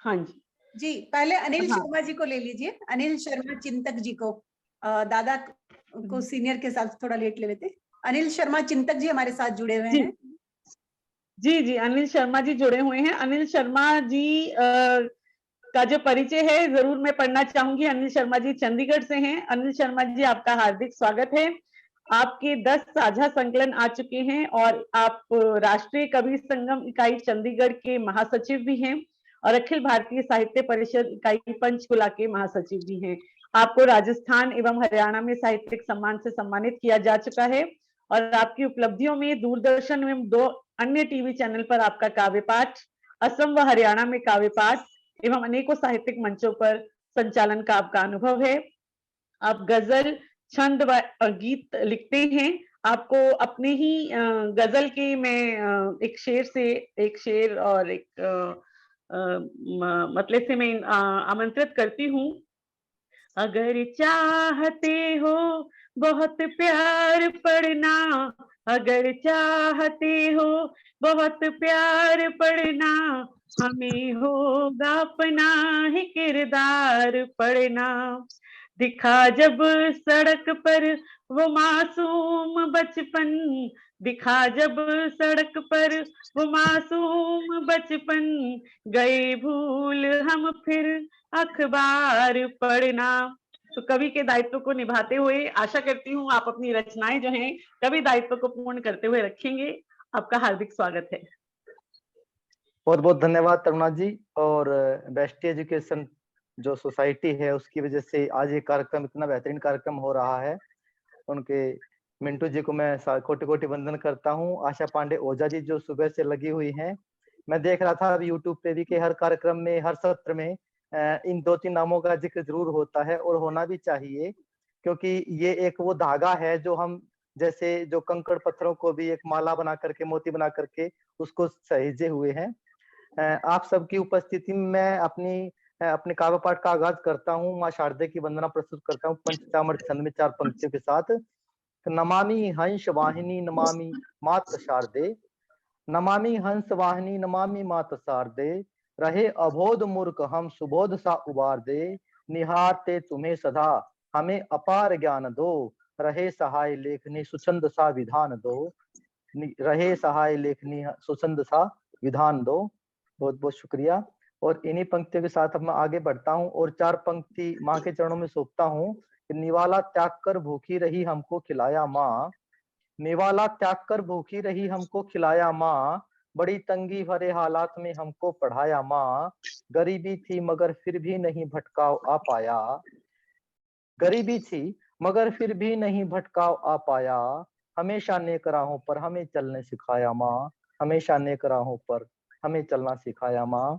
हाँ जी जी, पहले अनिल हाँ। शर्मा जी को ले लीजिए, अनिल शर्मा चिंतक जी को। दादा को सीनियर के साथ थोड़ा लेट ले लेते। अनिल शर्मा चिंतक जी हमारे साथ जुड़े हुए हैं। जी जी, अनिल शर्मा जी जुड़े हुए हैं। अनिल शर्मा जी का जो परिचय है जरूर मैं पढ़ना चाहूंगी। अनिल शर्मा जी चंडीगढ़ से हैं। अनिल शर्मा जी, आपका हार्दिक स्वागत है। आपके 10 साझा संकलन आ चुके हैं और आप राष्ट्रीय कवि संगम इकाई चंडीगढ़ के महासचिव भी हैं और अखिल भारतीय साहित्य परिषद इकाई पंचकुला के महासचिव भी हैं। आपको राजस्थान एवं हरियाणा में साहित्यिक सम्मान से सम्मानित किया जा चुका है और आपकी उपलब्धियों में दूरदर्शन एवं 2 अन्य टीवी चैनल पर आपका काव्य पाठ, असम व हरियाणा में काव्य पाठ एवं अनेकों साहित्यिक मंचों पर संचालन का आपका अनुभव है। आप गजल, छंद व गीत लिखते हैं। आपको अपने ही गजल के मैं एक शेर और एक मतलब से मैं आमंत्रित करती हूँ। अगर चाहते हो बहुत प्यार पढ़ना, अगर चाहते हो बहुत प्यार पढ़ना, हमें होगा अपना ही किरदार पढ़ना। दिखा जब सड़क पर वो मासूम बचपन, दिखा जब सड़क पर वो मासूम बचपन, गए भूल हम फिर अखबार पढ़ना। तो कवि के दायित्व को निभाते हुए आशा करती हूँ आप अपनी रचनाएं जो हैं कवि दायित्व को पूर्ण करते हुए रखेंगे। आपका हार्दिक स्वागत है। बहुत बहुत धन्यवाद तरुणा जी। और बेस्ट एजुकेशन जो सोसाइटी है उसकी वजह से आज ये कार्यक्रम इतना बेहतरीन कार्यक्रम हो रहा है। उनके मिंटू जी को मैं कोटि कोटि वंदन करता हूँ। आशा पांडे ओझा जी जो सुबह से लगी हुई हैं। मैं देख रहा था अभी यूट्यूब पे भी कि हर कार्यक्रम में हर सत्र में इन 2-3 नामों का जिक्र जरूर होता है और होना भी चाहिए, क्योंकि ये एक वो धागा है जो हम जैसे जो कंकड़ पत्थरों को भी एक माला बना करके मोती बना करके उसको सहेजे हुए हैं। आप सबकी उपस्थिति में मैं अपने काव्य पाठ का आगाज करता हूँ। माँ शारदे की वंदना प्रस्तुत करता हूँ पंचचामर छंद में 4 पंक्तियों के साथ। नमामि हंस वाहिनी नमामि मात शारदे, नमामि हंस वाहिनी नमामि मात शारदे, रहे अबोध मूर्ख हम सुबोध सा उबार दे, निहारते तुम्हें सदा हमें अपार ज्ञान दो, रहे सहाय लेखनी सुचंद सा विधान दो, रहे सहाय लेखनी सुचंद सा विधान दो। बहुत बहुत शुक्रिया। और इन्हीं पंक्तियों के साथ अब मैं आगे बढ़ता हूँ और 4 पंक्ति माँ के चरणों में सौंपता हूँ। निवाला त्याग कर भूखी रही हमको खिलाया माँ, निवाला त्याग कर भूखी रही हमको खिलाया माँ, बड़ी तंगी भरे हालात में हमको पढ़ाया माँ, गरीबी थी मगर फिर भी नहीं भटकाव आ पाया, गरीबी थी मगर फिर भी नहीं भटकाव आ पाया, हमेशा नेक राहों पर हमें चलने सिखाया माँ, हमेशा नेक राहों पर हमें चलना सिखाया माँ।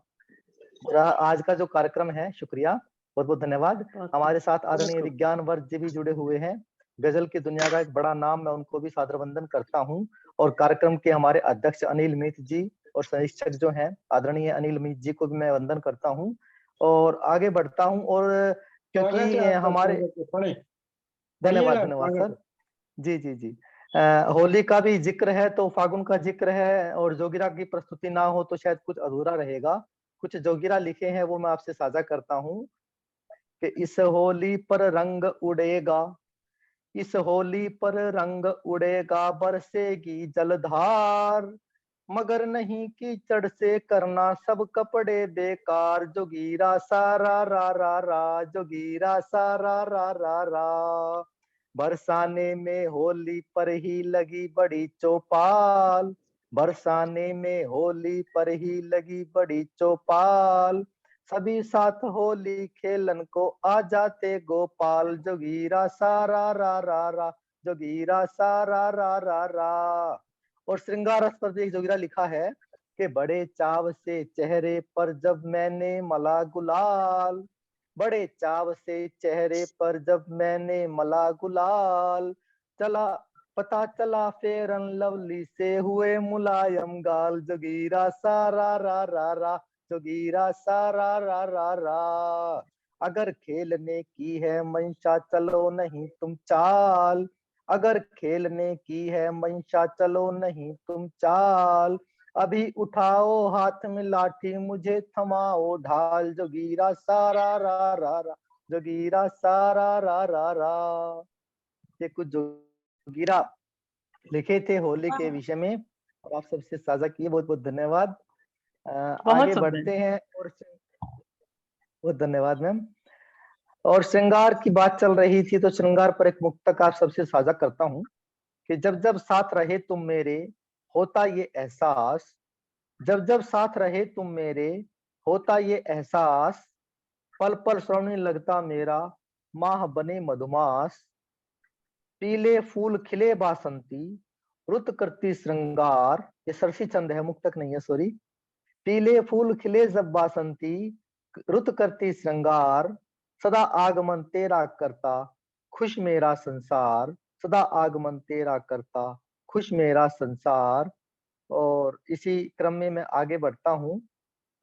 आज का जो कार्यक्रम है, शुक्रिया, बहुत बहुत धन्यवाद। हमारे साथ आदरणीय विज्ञान वर्ग जी भी जुड़े हुए हैं। गजल की दुनिया का एक बड़ा नाम, मैं उनको भी सादर वंदन करता हूँ। और कार्यक्रम के हमारे अध्यक्ष अनिल मीत जी और समीक्षक जो हैं आदरणीय अनिल मीत जी को भी मैं वंदन करता हूँ और आगे बढ़ता हूँ। और क्योंकि हमारे धन्यवाद धन्यवाद सर। जी जी जी। होली का भी जिक्र है तो फागुन का जिक्र है और जोगिरा की प्रस्तुति ना हो तो शायद कुछ अधूरा रहेगा। कुछ जोगिरा लिखे हैं वो मैं आपसे साझा करता हूँ कि इस होली पर रंग उड़ेगा, इस होली पर रंग उड़ेगा, बरसेगी जलधार, मगर नहीं कीचड़ से करना सब कपड़े बेकार, जोगीरा सारा रा रा रा, जोगीरा सारा रा रा रा, बरसाने में होली पर ही लगी बड़ी चौपाल, बरसाने में होली पर ही लगी बड़ी चौपाल, सभी साथ होली खेलन को आ जाते गोपाल, जोगीरा सारा रा रा रा, जोगीरा सारा रा रा रा। और श्रृंगार रस पर भी एक जोगिरा लिखा है कि बड़े चाव से चेहरे पर जब मैंने मला गुलाल, बड़े चाव से चेहरे पर जब मैंने मला गुलाल, चला पता चला फेयर एंड लवली से हुए मुलायम गाल, जोगीरा सारा रा रा रा, जोगीरा सारा रा रा रा। अगर खेलने की है मंशा चलो नहीं तुम चाल, अगर खेलने की है मंशा चलो नहीं तुम चाल, अभी उठाओ हाथ में लाठी मुझे थमाओ ढाल, जोगीरा सारा रा रा रा, जोगीरा सारा रा रा रा। ये कुछ जोगीरा लिखे थे होली के विषय में और आप सबसे साझा किए, बहुत बहुत धन्यवाद। बहुत आगे सुंदर। बढ़ते हैं और बहुत धन्यवाद मैम। और श्रृंगार की बात चल रही थी तो श्रृंगार पर एक मुक्तक आप सबसे साझा करता हूँ कि जब जब साथ रहे तुम मेरे होता ये एहसास, जब जब साथ रहे तुम मेरे होता ये एहसास, पल पल श्रवणी लगता मेरा माह बने मधुमास, पीले फूल खिले बासंती रुत करती श्रृंगार, ये सरसी चंद है मुक्तक नहीं है सॉरी। पीले फूल खिले जब बासंती रुत करती श्रृंगार, सदा आगमन तेरा करता खुश मेरा संसार, सदा आगमन तेरा करता खुश मेरा संसार। और इसी क्रम में मैं आगे बढ़ता हूँ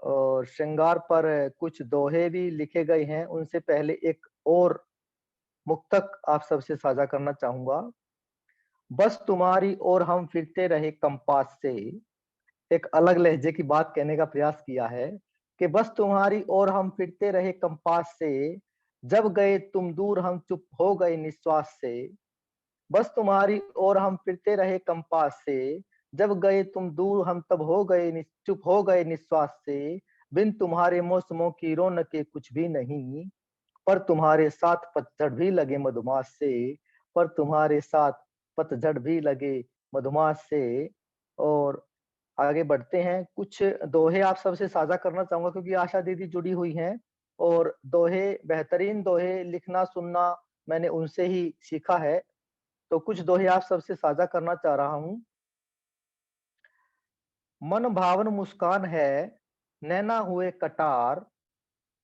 और श्रृंगार पर कुछ दोहे भी लिखे गए हैं। उनसे पहले एक और मुक्तक आप सबसे साझा करना चाहूंगा। बस तुम्हारी और हम फिरते रहे कंपास से, एक अलग लहजे की बात कहने का प्रयास किया है कि बस तुम्हारी और हम फिरते रहे कंपास से, जब गए तुम दूर हम चुप हो गए निश्वास से, बस तुम्हारी और हम फिरते रहे कंपास से, जब गए तुम दूर हम तब हो गए चुप हो गए निश्वास से, बिन तुम्हारे मौसमों की रौनकें कुछ भी नहीं, पर तुम्हारे साथ पतझड़ भी लगे मधुमास से, पर तुम्हारे साथ पतझड़ भी लगे मधुमास से। और आगे बढ़ते हैं, कुछ दोहे आप सबसे साझा करना चाहूंगा क्योंकि आशा दीदी जुड़ी हुई हैं और दोहे बेहतरीन दोहे लिखना सुनना मैंने उनसे ही सीखा है, तो कुछ दोहे आप सबसे साझा करना चाह रहा हूं। मन भावन मुस्कान है नैना हुए कटार,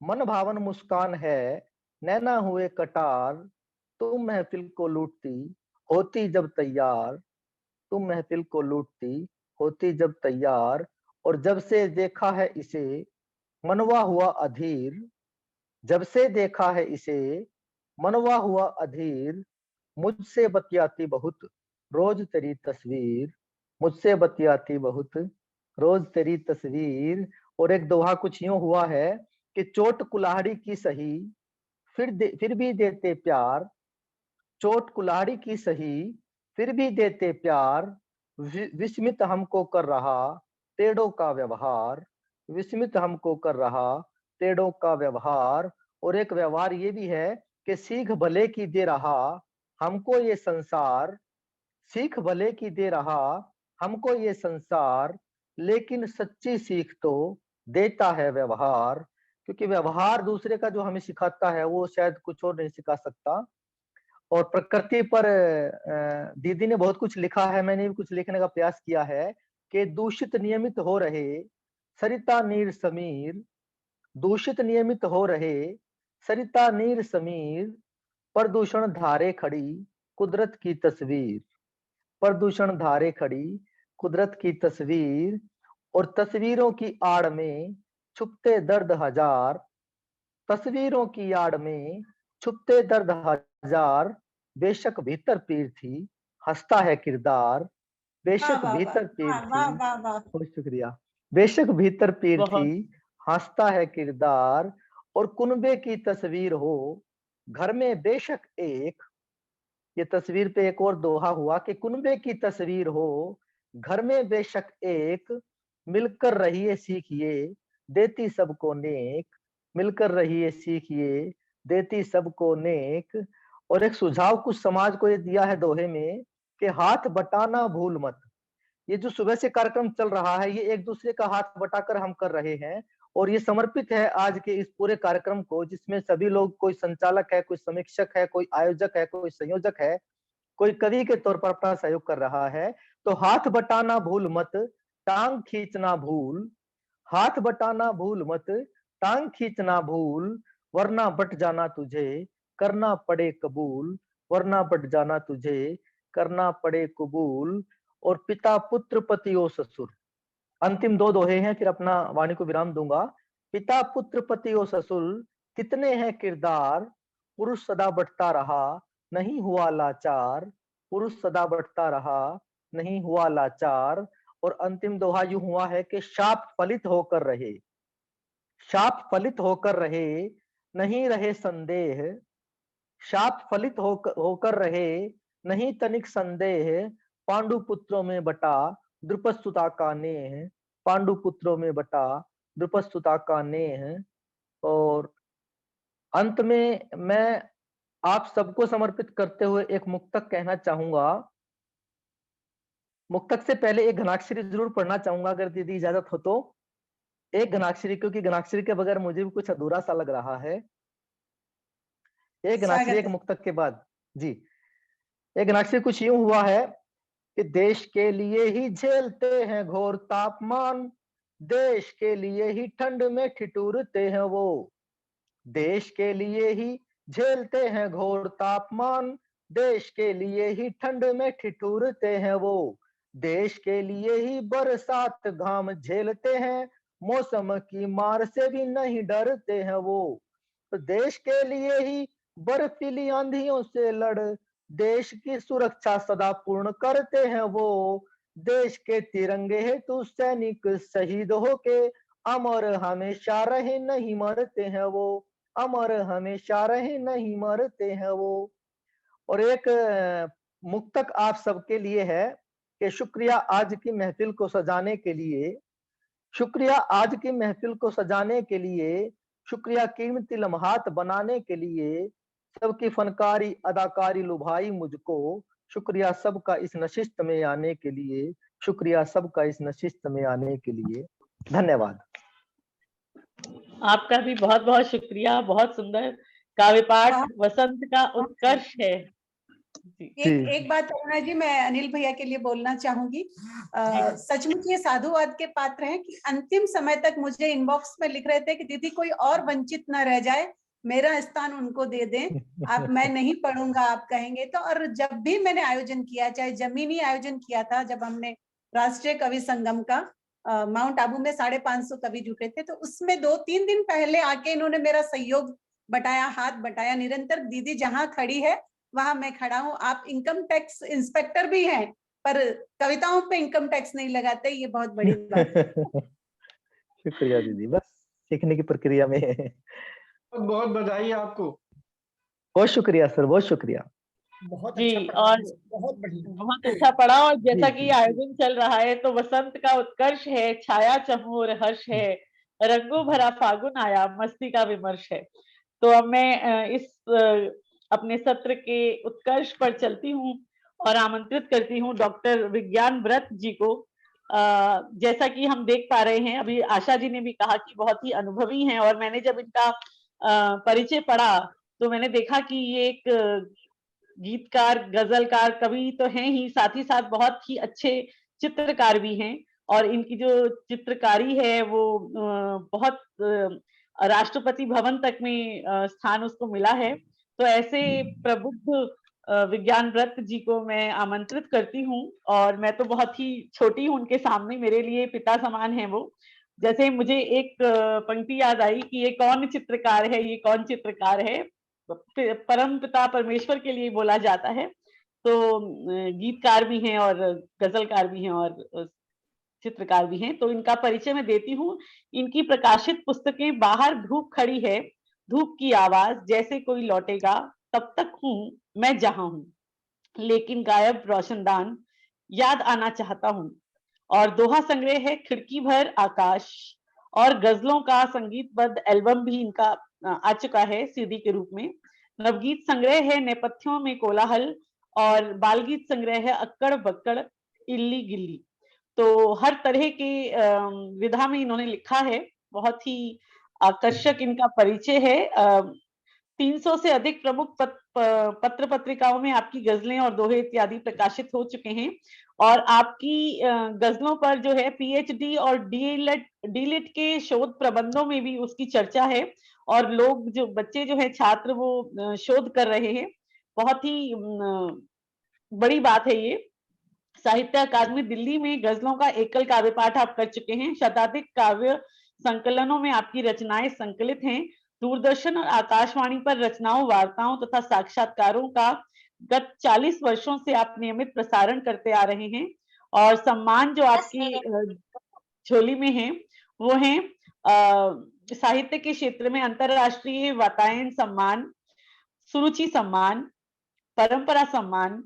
मन भावन मुस्कान है नैना हुए कटार, तुम महफिल को लूटती होती जब तैयार, तुम महफिल को लूटती होती जब तैयार, और जब से देखा है इसे मनवा हुआ अधीर, जब से देखा है इसे मनवा हुआ अधीर, मुझसे बतियाती बहुत रोज तेरी तस्वीर, मुझसे बतियाती बहुत रोज तेरी तस्वीर। और एक दोहा कुछ यूं हुआ है कि चोट कुल्हाड़ी की सही फिर भी देते प्यार, चोट कुल्हाड़ी की सही फिर भी देते प्यार, विस्मित हमको कर रहा पेड़ों का व्यवहार, विस्मित हमको कर रहा पेड़ों का व्यवहार। और एक व्यवहार ये भी है कि सीख भले की दे रहा हमको ये संसार, सीख भले की दे रहा हमको ये संसार, लेकिन सच्ची सीख तो देता है व्यवहार, क्योंकि व्यवहार दूसरे का जो हमें सिखाता है वो शायद कुछ और नहीं सिखा सकता। और प्रकृति पर दीदी ने बहुत कुछ लिखा है, मैंने भी कुछ लिखने का प्रयास किया है कि दूषित नियमित हो रहे सरिता नीर समीर, दूषित नियमित हो रहे सरिता नीर समीर, प्रदूषण धारे खड़ी कुदरत की तस्वीर, प्रदूषण धारे खड़ी कुदरत की तस्वीर, और तस्वीरों की आड़ में छुपते दर्द हजार, तस्वीरों की आड़ में छुपते दर्द हजार, बेशक भीतर पीर थी हंसता है किरदार, वाह बेशक वाह वाह, भीतर पीर वाह थी, वाह वाह वाह। बहुत शुक्रिया, बेशक भीतर पीर थी बहुत हंसता है किरदार, और कुनबे की तस्वीर हो घर में बेशक एक, ये तस्वीर पे एक और दोहा हुआ कि कुनबे की तस्वीर हो घर में बेशक एक, मिलकर रहिए सीखिए देती सबको नेक, मिलकर रहिए सीखिए देती सबको नेक। और एक सुझाव कुछ समाज को ये दिया है दोहे में कि हाथ बटाना भूल मत, ये जो सुबह से कार्यक्रम चल रहा है ये एक दूसरे का हाथ बटाकर हम कर रहे हैं, और ये समर्पित है आज के इस पूरे कार्यक्रम को जिसमें सभी लोग, कोई संचालक है, कोई समीक्षक है, कोई आयोजक है, कोई संयोजक है, कोई कवि के तौर पर अपना सहयोग कर रहा है। तो हाथ बटाना भूल मत टांग खींचना भूल, हाथ बटाना भूल मत टांग खींचना भूल, वरना बट जाना तुझे करना पड़े कबूल, वरना बट जाना तुझे करना पड़े कबूल, और पिता पुत्र पति ओ ससुर। अंतिम दो दोहे हैं, फिर अपना वाणी को विराम दूंगा। पिता पुत्र पति ओ ससुर, कितने हैं किरदार, पुरुष सदा बढ़ता रहा नहीं हुआ लाचार, पुरुष सदा बढ़ता रहा नहीं हुआ लाचार। और अंतिम दोहा यूं हुआ है कि शाप फलित होकर रहे, शाप फलित होकर रहे नहीं रहे संदेह, शाप फलित होकर रहे नहीं तनिक संदेह, पांडु पुत्रों में बटा द्रुपद सुता का नेह, पांडु पुत्रों में बटा द्रुपद सुता का नेह। और अंत में मैं आप सबको समर्पित करते हुए एक मुक्तक कहना चाहूंगा। मुक्तक से पहले एक घनाक्षरी जरूर पढ़ना चाहूंगा, अगर दीदी इजाजत हो तो। एक घनाक्षरी, क्योंकि घनाक्षरी के बगैर मुझे भी कुछ अधूरा सा लग रहा है। एक घनाक्षरी एक मुक्तक के बाद जी, एक घनाक्षरी कुछ यूं हुआ है कि देश के लिए ही झेलते हैं घोर तापमान, देश के लिए ही ठंड में ठिठुरते हैं वो, देश के लिए ही झेलते हैं घोर तापमान, देश के लिए ही ठंड में ठिठुरते हैं वो, देश के लिए ही बरसात घाम झेलते हैं, मौसम की मार से भी नहीं डरते हैं वो, तो देश के लिए ही बर्फीली आंधियों से लड़ देश की सुरक्षा सदा पूर्ण करते हैं वो, देश के तिरंगे हेतु सैनिक शहीद होके अमर हमेशा रहे नहीं मरते हैं वो, अमर हमेशा रहे नहीं मरते हैं वो। और एक मुक्तक आप सबके लिए है कि शुक्रिया आज की महफिल को सजाने के लिए, शुक्रिया आज की महफिल को सजाने के लिए, शुक्रिया कीमती लम्हात बनाने के लिए, सबकी फनकारी अदाकारी लुभाई मुझको, शुक्रिया सबका इस नशिस्त में आने के लिए, शुक्रिया सबका इस नशिस्त में आने के लिए। धन्यवाद। आपका भी बहुत बहुत शुक्रिया। बहुत सुंदर काव्य पाठ वसंत का उत्कर्ष है। एक बात अरुणा जी, मैं अनिल भैया के लिए बोलना चाहूंगी। सचमुच ये साधुवाद के पात्र हैं कि अंतिम समय तक मुझे इनबॉक्स में लिख रहे थे कि दीदी कोई और वंचित न रह जाए, मेरा स्थान उनको दे दें, आप मैं नहीं पढ़ूंगा आप कहेंगे तो। और जब भी मैंने आयोजन किया, चाहे जमीनी आयोजन किया था, जब हमने राष्ट्रीय कवि संगम का माउंट आबू में 550 कवि जुटे थे, तो उसमें 2-3 दिन पहले आके इन्होंने मेरा सहयोग बटाया, हाथ बटाया निरंतर। दीदी जहां खड़ी है वहां मैं खड़ा हूं। आप इनकम टैक्स इंस्पेक्टर भी हैं, पर कविताओं पे इनकम टैक्स नहीं लगाते, ये बहुत बड़ी बात है। शुक्रिया दीदी, बस सीखने की प्रक्रिया में है। बहुत बधाई आपको। बहुत शुक्रिया सर, बहुत शुक्रिया। बहुत जी, अच्छा पढ़ा, और बहुत बढ़िया, बहुत अच्छा पढ़ा। और जैसा जी, कि जी। आयोजन चल रहा है तो वसंत का उत्कर्ष है, छाया चहुर हर्ष है, रंगों भरा फागुन आया, मस्ती का विमर्श है। तो अब मैं इस अपने सत्र के उत्कर्ष पर चलती हूँ और आमंत्रित करती हूँ डॉक्टर विज्ञान व्रत जी को। जैसा कि हम देख पा रहे हैं, अभी आशा जी ने भी कहा कि बहुत ही अनुभवी हैं, और मैंने जब इनका परिचय पढ़ा तो मैंने देखा कि ये एक गीतकार, गजलकार, कवि तो हैं ही, साथ ही साथ बहुत ही अच्छे चित्रकार भी हैं। और इनकी जो चित्रकारी है वो बहुत राष्ट्रपति भवन तक में स्थान उसको मिला है। तो ऐसे प्रबुद्ध विज्ञान व्रत जी को मैं आमंत्रित करती हूँ। और मैं तो बहुत ही छोटी हूँ उनके सामने, मेरे लिए पिता समान है वो। जैसे मुझे एक पंक्ति याद आई कि ये कौन चित्रकार है, ये कौन चित्रकार है, परम पिता परमेश्वर के लिए बोला जाता है। तो गीतकार भी हैं और गजलकार भी हैं और चित्रकार भी हैं। तो इनका परिचय मैं देती हूँ। इनकी प्रकाशित पुस्तकें बाहर धूप खड़ी है, धूप की आवाज, जैसे कोई लौटेगा, तब तक हूँ मैं जहां हूँ, लेकिन गायब रोशनदान, याद आना चाहता हूँ। और दोहा संग्रह है खिड़की भर आकाश, और गजलों का संगीतबद्ध एल्बम भी इनका आ चुका है सीडी के रूप में। नवगीत संग्रह है नेपथ्यों में कोलाहल, और बाल गीत संग्रह है अक्कड़ बक्कड़ इल्ली गिल्ली। तो हर तरह के विधा में इन्होंने लिखा है। बहुत ही आकर्षक इनका परिचय है। 300 से अधिक प्रमुख पत्र पत्रिकाओं में आपकी गजलें और दोहे इत्यादि प्रकाशित हो चुके हैं। और आपकी गजलों पर जो है पीएचडी और डीलिट के शोध प्रबंधों में भी उसकी चर्चा है। और लोग जो बच्चे जो है छात्र वो शोध कर रहे हैं। बहुत ही बड़ी बात है ये। साहित्य अकादमी दिल्ली में गजलों का एकल काव्य पाठ आप कर चुके हैं। शताधिक काव्य संकलनों में आपकी रचनाएं संकलित हैं। दूरदर्शन और आकाशवाणी पर रचनाओं, वार्ताओं तथा साक्षात्कारों का गत 40 वर्षों से आप नियमित प्रसारण करते आ रहे हैं। और सम्मान जो आपकी झोली में है वो है साहित्य के क्षेत्र में अंतरराष्ट्रीय वातायन सम्मान, सुरुचि सम्मान, परंपरा सम्मान,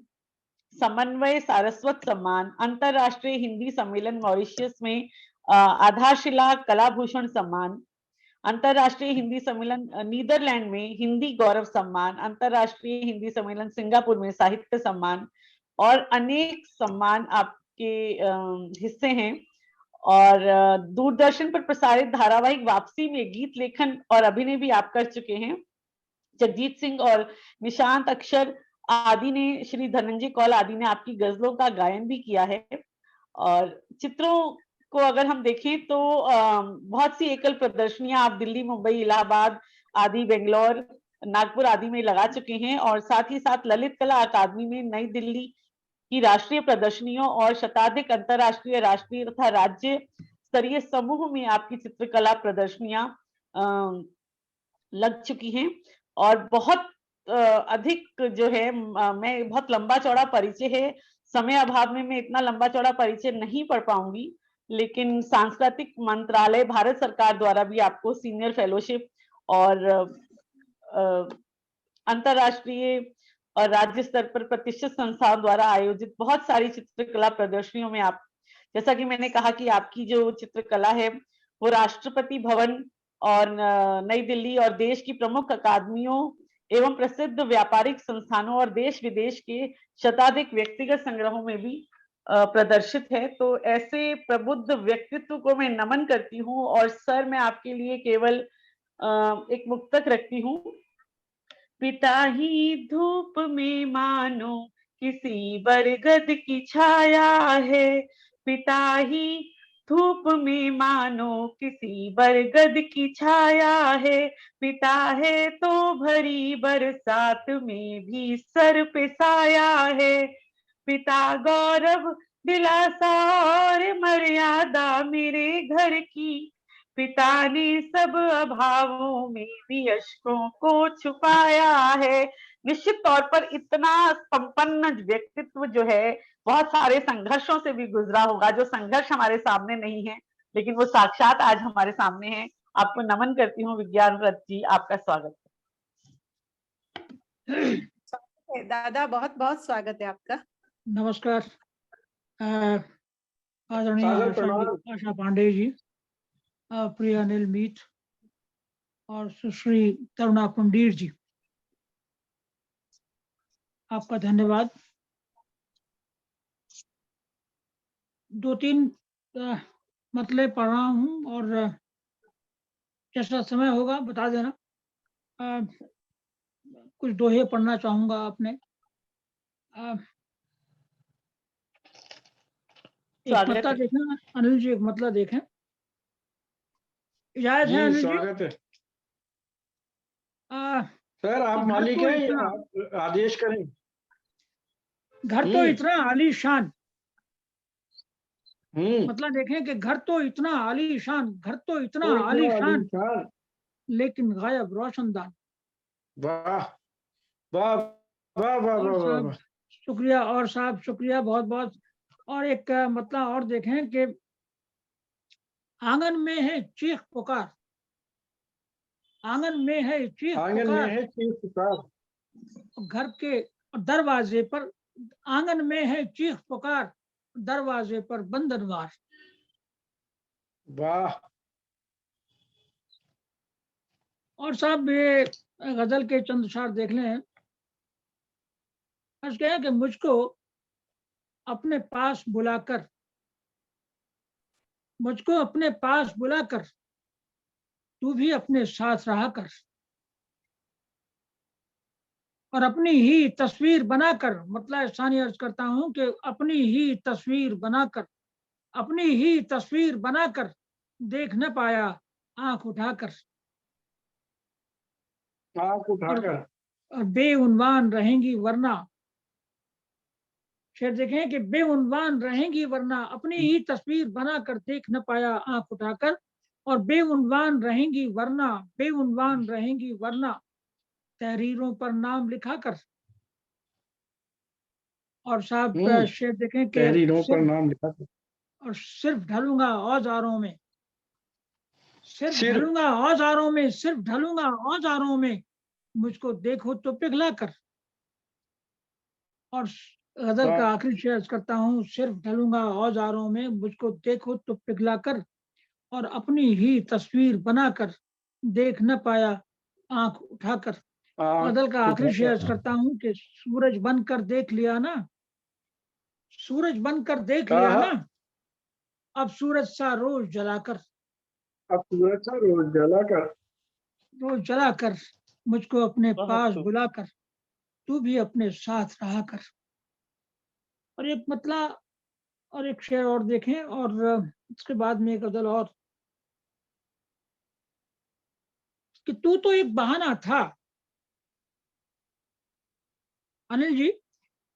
समन्वय सारस्वत सम्मान, अंतरराष्ट्रीय हिंदी सम्मेलन मॉरिशस में आधारशिला कलाभूषण सम्मान, अंतरराष्ट्रीय हिंदी सम्मेलन नीदरलैंड में हिंदी गौरव सम्मान, अंतरराष्ट्रीय हिंदी सम्मेलन सिंगापुर में साहित्य सम्मान और अनेक सम्मान आपके हिस्से हैं। और दूरदर्शन पर प्रसारित धारावाहिक वापसी में गीत लेखन और अभिनय भी आप कर चुके हैं। जगजीत सिंह और निशांत अक्षर आदि ने, श्री धनंजय कौल आदि ने आपकी गजलों का गायन भी किया है। और चित्रों को अगर हम देखें तो बहुत सी एकल प्रदर्शनियां आप दिल्ली, मुंबई, इलाहाबाद आदि, बेंगलोर, नागपुर आदि में लगा चुके हैं। और साथ ही साथ ललित कला अकादमी में नई दिल्ली की राष्ट्रीय प्रदर्शनियों और शताधिक अंतरराष्ट्रीय, राष्ट्रीय तथा राज्य स्तरीय समूह में आपकी चित्रकला प्रदर्शनियां लग चुकी हैं। और बहुत अधिक जो है, मैं बहुत लंबा चौड़ा परिचय है, समय अभाव में मैं इतना लंबा चौड़ा परिचय नहीं पढ़ पाऊंगी, लेकिन सांस्कृतिक मंत्रालय भारत सरकार द्वारा भी आपको सीनियर फेलोशिप और अंतरराष्ट्रीय और राज्य स्तर पर प्रतिष्ठित संस्थाओं द्वारा आयोजित बहुत सारी चित्रकला प्रदर्शनियों में आप, जैसा कि मैंने कहा कि आपकी जो चित्रकला है वो राष्ट्रपति भवन और नई दिल्ली और देश की प्रमुख अकादमियों एवं प्रसिद्ध व्यापारिक संस्थानों और देश विदेश के शताधिक व्यक्तिगत संग्रहों में भी प्रदर्शित है। तो ऐसे प्रबुद्ध व्यक्तित्व को मैं नमन करती हूँ। और सर, मैं आपके लिए केवल एक मुक्तक रखती हूँ। पिता ही धूप में मानो किसी बरगद की छाया है, पिता ही धूप में मानो किसी बरगद की छाया है, पिता है तो भरी बरसात में भी सर पे साया है, पिता गौरव दिलासा और मर्यादा मेरे घर की, पिता ने सब अभावों में भी अश्कों को छुपाया है। निश्चित तौर पर इतना संपन्न व्यक्तित्व जो है बहुत सारे संघर्षों से भी गुजरा होगा, जो संघर्ष हमारे सामने नहीं है लेकिन वो साक्षात आज हमारे सामने है। आपको नमन करती हूँ विज्ञान रथ जी, आपका स्वागत है। दादा, बहुत बहुत स्वागत है आपका। नमस्कार आदरणीय आशा पांडे जी, प्रिय अनिल मीत और सुश्री तरुणा पुंडीर जी, आपका धन्यवाद। 2-3 मतले पढ़ रहा हूँ और जैसा समय होगा बता देना। कुछ दोहे पढ़ना चाहूंगा आपने। एक मतला देखें अनिल जी, एक मतला देखें, इजाजत है अनिल जी? स्वागत है सर, आप मालिक हैं, आप आदेश करें। घर तो इतना आलीशान, मतलब देखें कि घर तो इतना आलीशान, घर तो इतना आलीशान, लेकिन गायब रोशनदान। वाह वाह वाह वाह वाह, शुक्रिया। और साहब शुक्रिया बहुत बहुत। और एक मतलब और देखें कि आंगन में है चीख पुकार, आंगन में है चीख पुकार, घर के दरवाजे पर, आंगन में है चीख पुकार, दरवाजे पर बंधनवार। वाह। और साहब ये गजल के चंद अशआर देख लें। अर्ज किया कि मुझको अपने पास बुलाकर, मुझको अपने पास बुलाकर तू भी अपने साथ रहा कर, और अपनी ही तस्वीर बनाकर, मतलब एहसानी अर्ज करता हूं कि अपनी ही तस्वीर बनाकर, अपनी ही तस्वीर बनाकर देख न पाया आंख उठाकर, आंख उठाकर, और बेउनवान रहेंगी वरना, शेर देखें कि बेउनवान रहेंगी वरना अपनी ही तस्वीर बनाकर देख न पाया आंख उठाकर, और बेउनवान रहेंगी वरना तहरीरों पर नाम लिखा कर। और साहब शेर देखें कि तहरीरों पर नाम लिखा था। और सिर्फ ढलूंगा औजारों में, सिर्फ सिर्फ। ढलूंगा औजारों में, सिर्फ ढलूंगा औजारों में, मुझको देखो तो पिघला कर। और गजल का वाह। आखिरी शेर अर्ज करता हूँ, सिर्फ ढलूंगा औजारों में, मुझको देखो तो पिघला कर, और अपनी ही तस्वीर बनाकर देख न पाया आंख उठाकर। गजल का आखिरी शेर अर्ज करता हूँ कि सूरज बनकर देख लिया ना, सूरज बनकर देख लिया ना, अब सूरज सा रोज जलाकर, अब सूरज सा रोज जलाकर मुझको अपने पास बुलाकर, तू भी अपने साथ रहा कर। और एक मतला और एक शेर और देखें, और इसके बाद में एक गजल और कि तू तो एक बहाना था अनिल जी,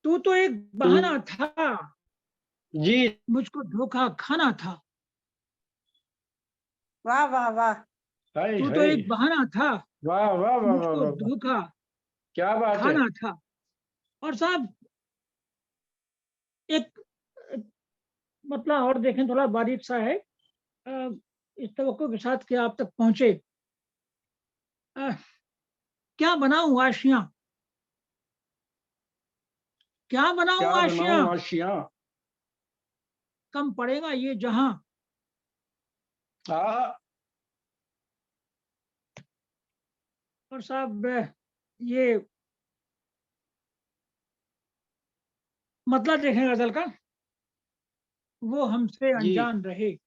तू तो एक बहाना था जी, मुझको धोखा खाना था। वाह वाह वाह, तू तो एक बहाना था वाह वाह वाह मुझको वाह, धोखा क्या बात है। खाना था। और साहब एक मतलब और देखें, थोड़ा बारीक सा है, इस तवक्को के साथ कि आप तक पहुंचे। क्या बनाऊं आशियां, क्या बनाऊं आशियां, कम पड़ेगा ये जहां। और साहब ये मतलब देखें गजल का, वो हमसे अनजान रहे,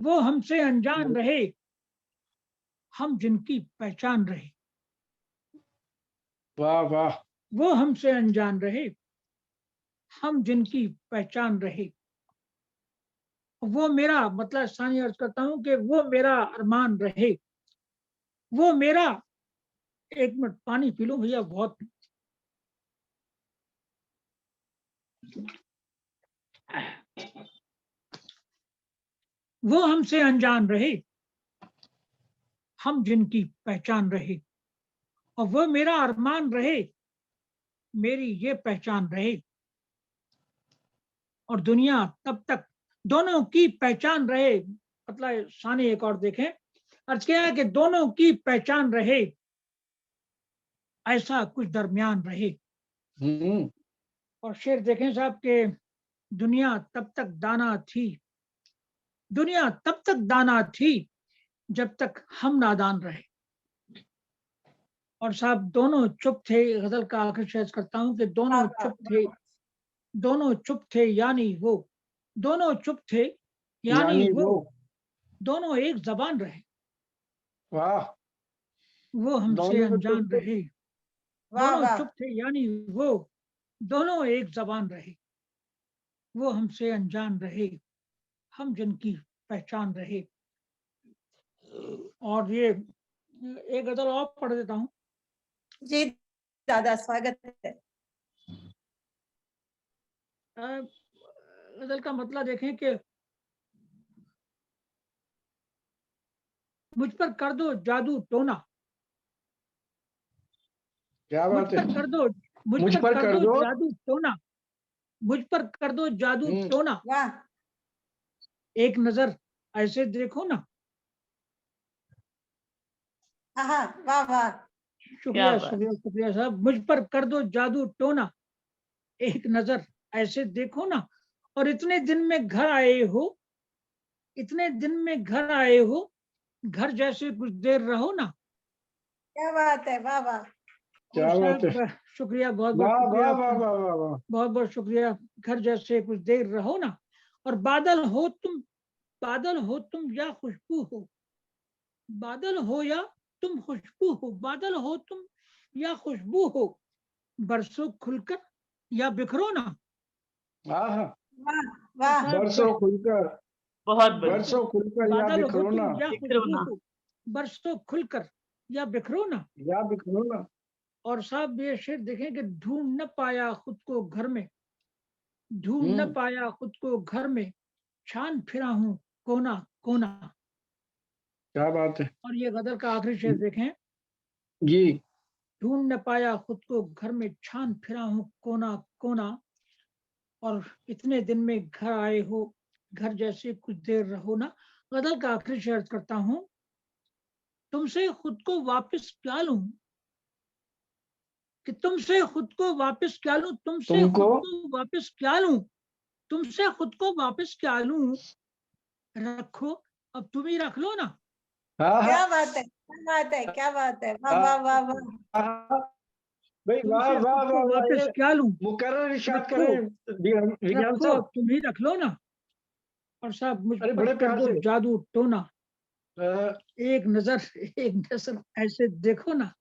वो हमसे अनजान रहे, हम जिनकी पहचान रहे। वाह वाह, वो हमसे अनजान रहे, हम जिनकी पहचान रहे। वो मेरा मतलब स्थानीय अर्ज करता हूं कि वो मेरा अरमान रहे, वो मेरा, एक मिनट पानी पी लो भैया, बहुत वो हमसे अनजान रहे, हम जिनकी पहचान रहे, और वो मेरा अरमान रहे, मेरी ये पहचान रहे। और दुनिया तब तक दोनों की पहचान रहे, मतलब शानी एक और देखें, अर्ज किया है कि दोनों की पहचान रहे, ऐसा कुछ दरमियान रहे। और शेर देखें साहब के, दुनिया तब तक दाना थी, दुनिया तब तक दाना थी जब तक हम नादान रहे। और साहब दोनों चुप थे, गजल का आखिर शेर करता हूं कि दोनों चुप थे, दोनों चुप थे यानी वो, दोनों चुप थे यानी वो, दोनों एक जबान रहे। वाह, वो हमसे अनजान रहे, वाह दोनों वाह, चुप थे यानी वो, दोनों एक जबान रहे। वो हमसे अनजान रहे, हम जिनकी पहचान रहे। और ये एक गजल और पढ़ देता हूँ। जी दादा स्वागत है। गजल का मतलब देखें कि मुझ पर कर दो जादू टोना, क्या मुझ बात है। पर कर दो, मुझ पर कर दो जादू टोना, मुझ पर कर दो जादू टोना, वाह, एक नजर ऐसे देखो ना। हाँ वाह वाह, शुक्रिया शुक्रिया शुक्रिया साहब। मुझ पर कर दो जादू टोना, एक नजर ऐसे देखो ना, और इतने दिन में घर आए हो, इतने दिन में घर आए हो, घर जैसे कुछ देर रहो ना। क्या बात है, वाह वाह, क्या बात है। शुक्रिया, बहुत वाह बहुत शुक्रिया, वाह वाह वाह वाह वाह, बहुत बहुत शुक्रिया। घर जैसे कुछ देर रहो ना, और बादल हो तुम, बादल हो तुम या खुशबू हो, बादल हो या तुम खुशबू हो, बादल हो तुम या खुशबू हो, बरसों खुलकर या बिखरो ना। वाह, वाह वाह, बरसों खुलकर, बहुत बरसों खुलकर या बादल हो बिखरो ना, तुम या खुशबू हो, बरसों खुलकर या बिखरो ना। या बिखरो ना। और साहब ये शेर देखें कि ढूंढ न पाया खुद को घर में, ढूंढ न पाया खुद को घर में, छान फिरा हूँ कोना कोना। क्या बात है और ये गजल का आखिरी शेर देखें, जी। ढूंढ न पाया खुद को घर में, छान फिरा हूँ कोना कोना। और इतने दिन में घर आए हो, घर जैसे कुछ देर रहो ना। गजल का आखिरी शेर करता हूँ, तुमसे खुद को वापस क्या लूं, कि तुमसे खुद को वापस क्या लूं, तुमसे खुद तुमको को वापस क्या लूं, तुमसे खुद को वापस क्या लूं, रखो अब तुम ही रख लो ना। हाँ क्या हाँ बात है, क्या बात है, क्या बात है, वाह वाह वाह वाह। हाँ, भाई वाह तुमसे वाह खुद वाह को वाह, वापस ये क्या लूं, मुकर्रर इरशाद रखो करें विज्ञान रखो अब साहब। तुम ही रख लो ना। और साहब मुझ अरे पर बड़े कर प्यार दो से जादू टोना, अ, एक नजर ऐसे देखो ना।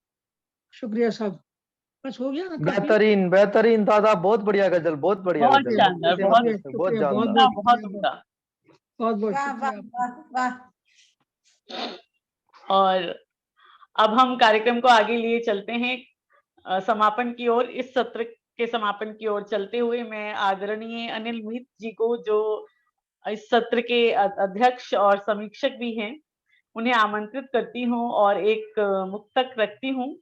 शुक्रिया साहब, बस हो गया ना काफी। बेहतरीन बेहतरीन दादा, बहुत बढ़िया गजल, बहुत बढ़िया बहुत गजल, शानदार, इसे बहुत मत शुक्रिया बहुत शुक्रिया, बहुत जानदार। उम्दा, बहुत बहुत शुक्रिया, उम्दा। बहुत बहुत वाह शुक्रिया वाह आपका। वाह वाह। और अब हम कार्यक्रम को आगे लिए चलते हैं समापन की ओर। इस सत्र के समापन की ओर चलते हुए मैं आदरणीय अनिल मीत जी को, जो इस सत्र के अध्यक्ष और समीक्षक भी हैं, उन्हें आमंत्रित करती हूँ और एक मुक्तक रखती हूँ।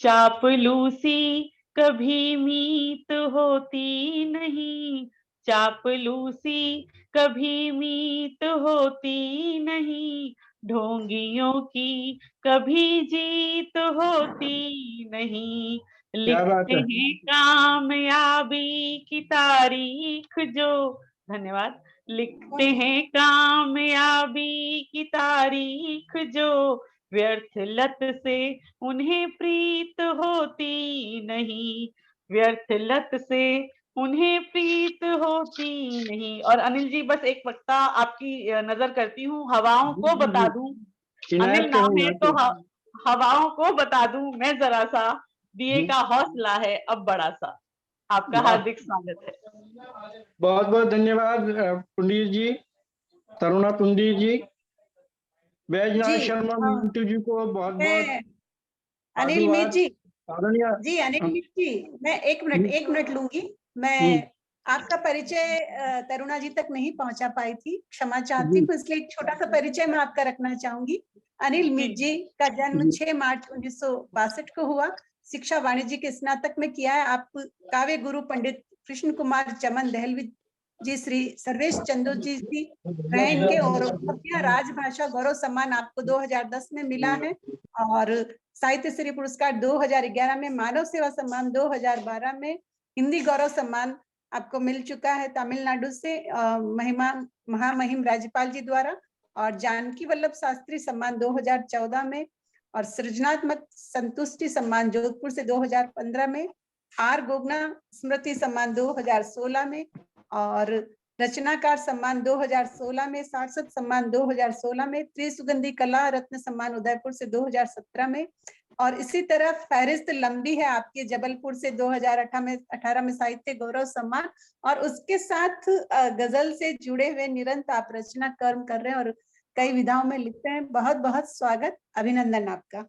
चापलूसी कभी मीत होती नहीं, चापलूसी कभी मीत होती नहीं, ढोंगियों की कभी जीत होती नहीं। क्या बात लिखते है। हैं कामयाबी की तारीख जो, धन्यवाद, लिखते हैं कामयाबी की तारीख जो, व्यर्थ लत से उन्हें प्रीत होती नहीं, व्यर्थ लत से उन्हें प्रीत होती नहीं। और अनिल जी, बस एक वक्ता आपकी नजर करती हूँ, हवाओं जी को जी बता जी, दूं, इनायत अनिल करें नाम है इनायत तो करें। हवाओं को बता दूं मैं जरा सा, दिए जी का हौसला है अब बड़ा सा। आपका वाह, हार्दिक स्वागत है। बहुत बहुत धन्यवाद पुंडित जी, तरुणा पुंडित जी, बैजनाथ जी शर्मा हाँ, मिंटू जी को बहुत बहुत मैं अनिल मीत साधुवाद। जी, आदरणीय जी अनिल मीत जी, मैं एक मिनट लूंगी। मैं हम्म, आपका परिचय तरुणा जी तक नहीं पहुंचा पाई थी, क्षमा चाहती जी हूँ, इसलिए एक छोटा सा परिचय मैं आपका रखना चाहूंगी। अनिल जी मीत जी का जन्म जी 6 मार्च 1962 को हुआ। शिक्षा वाणिज्य के स्नातक में किया है। आप काव्य गुरु पंडित कृष्ण कुमार चमन दहलवी जी, श्री सर्वेश चंदो जी रहे इनके, और उपन्या राजभाषा गौरव सम्मान आपको 2010 में मिला है। और साहित्य श्री पुरस्कार 2011 में, मानव सेवा सम्मान 2012 में, हिंदी गौरव सम्मान आपको मिल चुका है तमिलनाडु से महिमा महामहिम राज्यपाल जी द्वारा, और जानकी वल्लभ शास्त्री सम्मान 2014 में, और सृजनात्मक संतुष्टि सम्मान जोधपुर से 2015 में, आर गोगना स्मृति सम्मान 2016 में, और रचनाकार सम्मान 2016 में, सारस्वत सम्मान 2016 में, त्रिसुगंधि कला रत्न सम्मान उदयपुर से 2017 में, और इसी तरह फहरिस्त लंबी है आपके, जबलपुर से 2018 में साहित्य गौरव सम्मान। और उसके साथ गजल से जुड़े हुए निरंतर आप रचना कर्म कर रहे हैं और कई विधाओं में लिखते हैं। बहुत बहुत स्वागत, अभिनंदन आपका।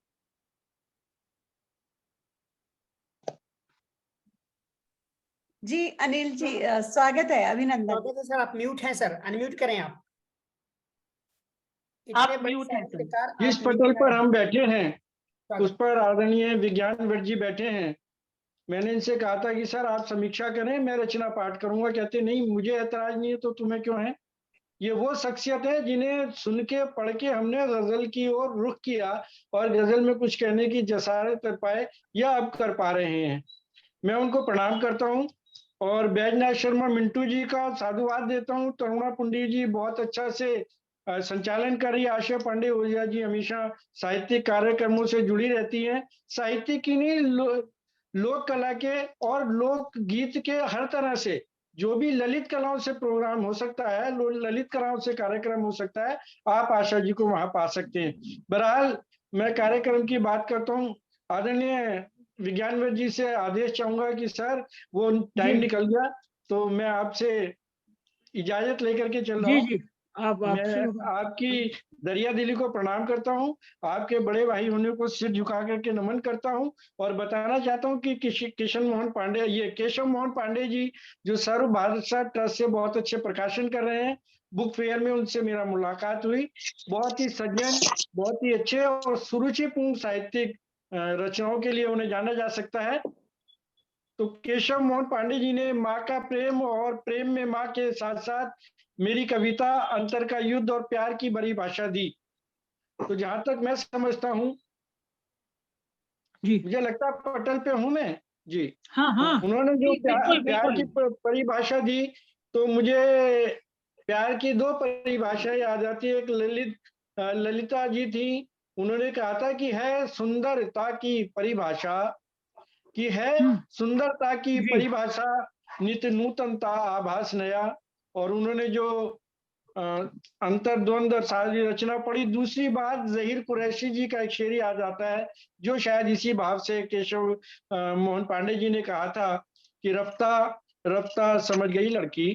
जी अनिल जी, स्वागत है, अभिनंदन। स्वागत है सर। आप म्यूट हैं सर, अनम्यूट करें आप। आप इतने बड़े म्यूट हैं सर। साहित्यकार जिस आप पटल नीचे पर आए। हम बैठे हैं उस स्वागत। पर आदरणीय विज्ञान भट्ट जी बैठे हैं। मैंने इनसे कहा था कि सर आप समीक्षा करें, मैं रचना पाठ करूंगा। कहते नहीं, मुझे ऐतराज नहीं है तो तुम्हें क्यों है। ये वो शख्सियत है जिन्हें सुन के पढ़ के हमने गजल की ओर रुख किया और गजल में कुछ कहने की जसारत कर पाए या अब कर पा रहे हैं। मैं उनको प्रणाम करता हूँ और बैजनाथ शर्मा मिंटू जी का साधुवाद देता हूँ। तरुणा पुंडी जी बहुत अच्छा से संचालन कर रही है। आशा पांडे ओझा जी हमेशा साहित्यिक कार्यक्रमों से जुड़ी रहती हैं। साहित्य की नहीं, लोक कला के और लोक गीत के हर तरह से जो भी ललित कलाओं से प्रोग्राम हो सकता है, ललित कलाओं से कार्यक्रम हो सकता है, आप आशा जी को वहां पा सकते हैं। बहरहाल मैं कार्यक्रम की बात करता हूँ। आदरणीय विज्ञान जी से आदेश चाहूंगा कि सर वो टाइम जी निकल गया तो मैं आपसे इजाजत लेकर के चल रहा जी हूँ। जी आप आपसे मैं आपकी दरिया दिली को प्रणाम करता हूँ, आपके बड़े भाई होने को सिर झुका करके नमन करता हूँ और बताना चाहता हूँ कि किशन मोहन पांडे, ये केशव मोहन पांडे जी जो सर्व भाषा ट्रस्ट से बहुत अच्छे प्रकाशन कर रहे हैं, बुक फेयर में उनसे मेरा मुलाकात हुई। बहुत ही सज्जन, बहुत ही अच्छे और सुरुचिपूर्ण साहित्यिक रचनाओं के लिए उन्हें जाना जा सकता है। तो केशव मोहन पांडे जी ने माँ का प्रेम और प्रेम में माँ के साथ साथ मेरी कविता अंतर का युद्ध और प्यार की बड़ी भाषा दी। तो जहां तक मैं समझता हूँ, जी, मुझे लगता है पटल पे हूं मैं जी। हाँ हाँ, उन्होंने जो जी, बिल्कुल प्यार की बिल्कुल। परिभाषा दी, तो मुझे प्यार की दो परिभाषाएं याद आती है। एक ललिता जी थी, उन्होंने कहा था कि है सुंदरता की परिभाषा, कि है सुंदरता की जी, परिभाषा नित्य नूतनता आभास नया। और उन्होंने जो अंतर्द्वंद और सारी रचना पढ़ी। दूसरी बात, जहीर कुरैशी जी का एक शेर याद आता है, जो शायद इसी भाव से केशव मोहन पांडे जी ने कहा था कि रफ्ता रफ्ता समझ गई लड़की,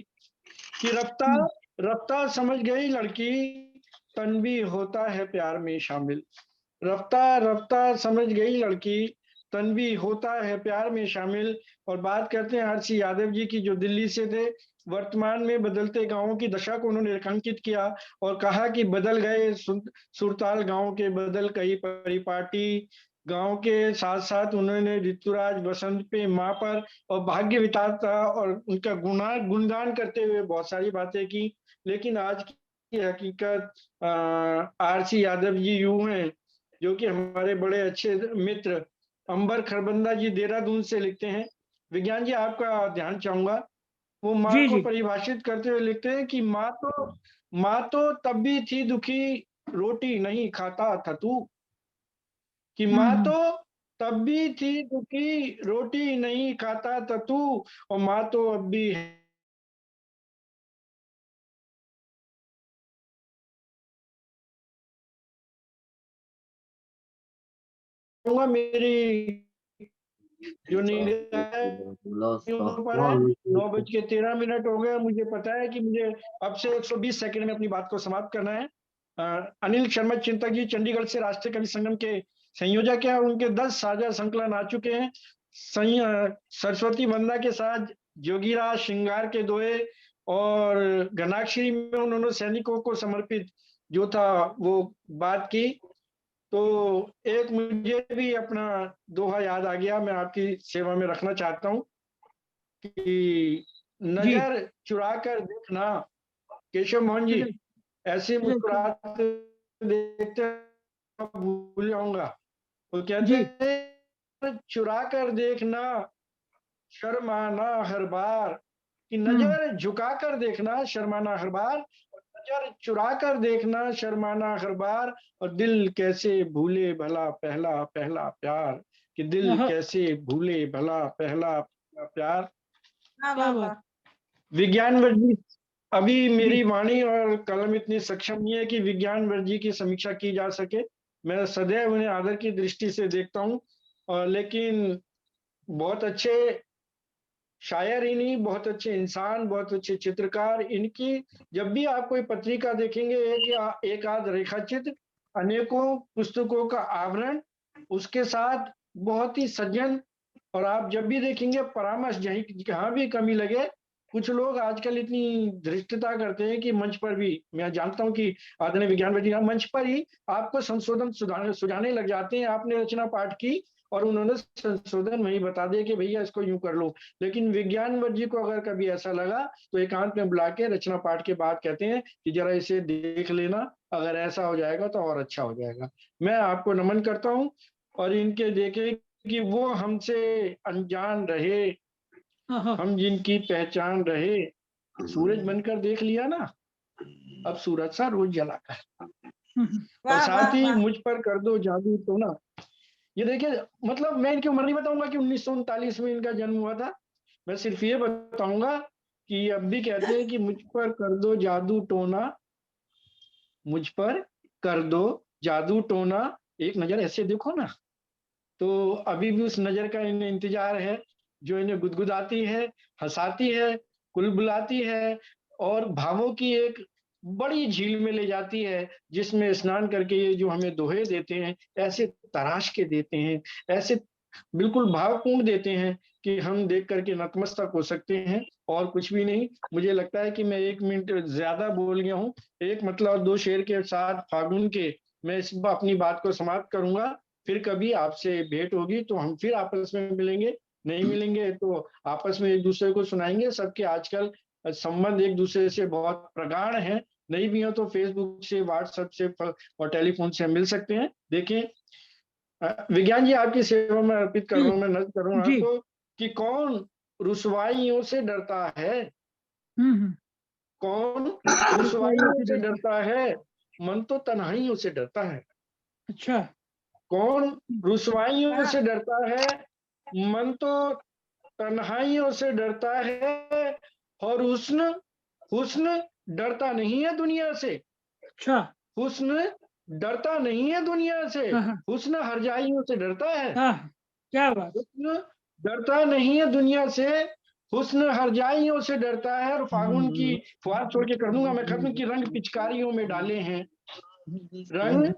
कि रफ्ता रफ्ता समझ गई लड़की, तन भी होता है प्यार में शामिल। रफ्ता रफ्ता समझ गई लड़की, तन भी होता है प्यार में शामिल। और बात करते हैं हर्षी यादव जी की, जो दिल्ली से थे। वर्तमान में बदलते गांवों की दशा को उन्होंने रेखांकित किया और कहा कि बदल गए सुरताल गांव के, बदल गई परिपाटी गांव के। साथ साथ उन्होंने ऋतुराज बसंत पे, माँ पर और भाग्य विधाता और उनका गुणगान करते हुए बहुत सारी बातें की। लेकिन आज की हकीकत आरसी यादव जी यूं हैं, जो कि हमारे बड़े अच्छे मित्र अंबर खरबंदा जी देहरादून से लिखते हैं। विज्ञान जी, आपका ध्यान चाहूंगा। वो माँ जी, को जी, परिभाषित करते हुए लिखते हैं कि माँ तो तब भी थी दुखी, रोटी नहीं खाता था तू। कि माँ तो तब भी थी दुखी, रोटी नहीं खाता था तू, और माँ तो अब भी है मेरी जो निगाह पर है। 9:13 हो गए। मुझे पता है कि मुझे अब से 120 सेकंड में अपनी बात को समाप्त करना है। अनिल शर्मा चिंतक जी चंडीगढ़ से राष्ट्रीय कवि संगम के संयोजक हैं। उनके 10 साझा संकलन आ चुके हैं। सरस्वती वंदना के साथ जोगीराज श्रृंगार के दोहे और घनाक्षरी में उन्होंने सैनिकों को समर्पित जो था वो बात की। तो एक मुझे भी अपना दोहा याद आ गया, मैं आपकी सेवा में रखना चाहता हूँ कि जी, नजर चुरा कर देखना। केशव मोहन जी, ऐसे मुस्कुराते देखते भूल जाऊंगा। वो कहते जी, हैं चुरा कर देखना, शर्माना हर बार। कि नजर झुका कर देखना, शर्माना हर बार। नजर चुरा कर देखना, शर्माना हर बार। और दिल कैसे भूले भला पहला पहला प्यार। कि दिल हाँ, कैसे भूले भला पहला पहला प्यार। वाह क्या वाह बात, वाह। विज्ञान वर्जी, अभी जी, मेरी वाणी और कलम इतनी सक्षम नहीं है कि विज्ञान वर्जी की समीक्षा की जा सके। मैं सदैव उन्हें आदर की दृष्टि से देखता हूँ, और लेकिन बहुत अच्छे शायर ही नहीं, बहुत अच्छे इंसान, बहुत अच्छे चित्रकार। इनकी जब भी आप कोई पत्रिका देखेंगे, एक आध रेखा चित्र, अनेकों पुस्तकों का आवरण, उसके साथ बहुत ही सज्जन। और आप जब भी देखेंगे परामर्श, जहाँ भी कमी लगे। कुछ लोग आजकल इतनी धृष्टता करते हैं कि मंच पर भी, मैं जानता हूं कि आदरणीय विज्ञान वैज्ञानिक मंच पर ही आपको संशोधन सुझाने लग जाते हैं। आपने रचना पाठ की और उन्होंने संशोधन वही बता दिया कि भैया इसको यूं कर लो। लेकिन विज्ञान जी को अगर कभी ऐसा लगा तो एकांत में बुला के रचना पाठ के बाद कहते हैं कि जरा इसे देख लेना, अगर ऐसा हो जाएगा तो और अच्छा हो जाएगा। मैं आपको नमन करता हूँ और इनके देखे कि वो हमसे अनजान रहे, हाँ, हम जिनकी पहचान रहे। सूरज बनकर देख लिया ना, अब सूरज सा रोज जलाकर। और वाह साथ वाह ही वाह। मुझ पर कर दो जादू तो ना। ये देखिए, मतलब मैं इनकी उम्र नहीं बताऊंगा कि 1939 में इनका जन्म हुआ था। मैं सिर्फ ये बताऊंगा कि अब भी कहते हैं कि मुझ पर कर दो जादू टोना, मुझ पर कर दो जादू टोना, एक नजर ऐसे देखो ना। तो अभी भी उस नजर का इन्हें इंतजार है, जो इन्हें गुदगुदाती है, हंसाती है, कुलबुलाती है और भावों की एक बड़ी झील में ले जाती है, जिसमें स्नान करके ये जो हमें दोहे देते हैं, ऐसे तराश के देते हैं, ऐसे बिल्कुल भावपूर्ण देते हैं कि हम देख करके नतमस्तक हो सकते हैं और कुछ भी नहीं। मुझे लगता है कि मैं 1 मिनट ज्यादा बोल गया हूँ। एक मतलब और 2 शेर के साथ फागुन के मैं अपनी बात को समाप्त करूंगा। फिर कभी आपसे भेंट होगी तो हम फिर आपस में मिलेंगे, नहीं मिलेंगे तो आपस में एक दूसरे को सुनाएंगे। सबके आजकल संबंध एक दूसरे से बहुत प्रगाढ़ हैं, नहीं भी हो तो फेसबुक से, व्हाट्सएप से और टेलीफोन से मिल सकते हैं। देखें विज्ञान जी, आपकी सेवा में अर्पित कर रहा हूँ, मैं नज़र कर रहा हूँ जी। आपको कि कौन रुसवाइयों से डरता है, हम्म। कौन रुसवाइयों से डरता है, मन तो तन्हाइयों से डरता है। अच्छा। कौन रुसवाइयों से डरता है, मन तो तन्हाइयों से डरता है, और हुस्न हुस्न डरता नहीं है दुनिया से। अच्छा। हुस्न डरता नहीं है दुनिया से, हाँ। हुस्न हरजाइयों से डरता है। हाँ, क्या बात। हुस्न डरता नहीं है दुनिया से, हुस्न हरजाइयों से डरता है। और फागुन की फुहार छोड़ के कर दूंगा मैं खत्म, की रंग पिचकारियों में डाले हैं, रंग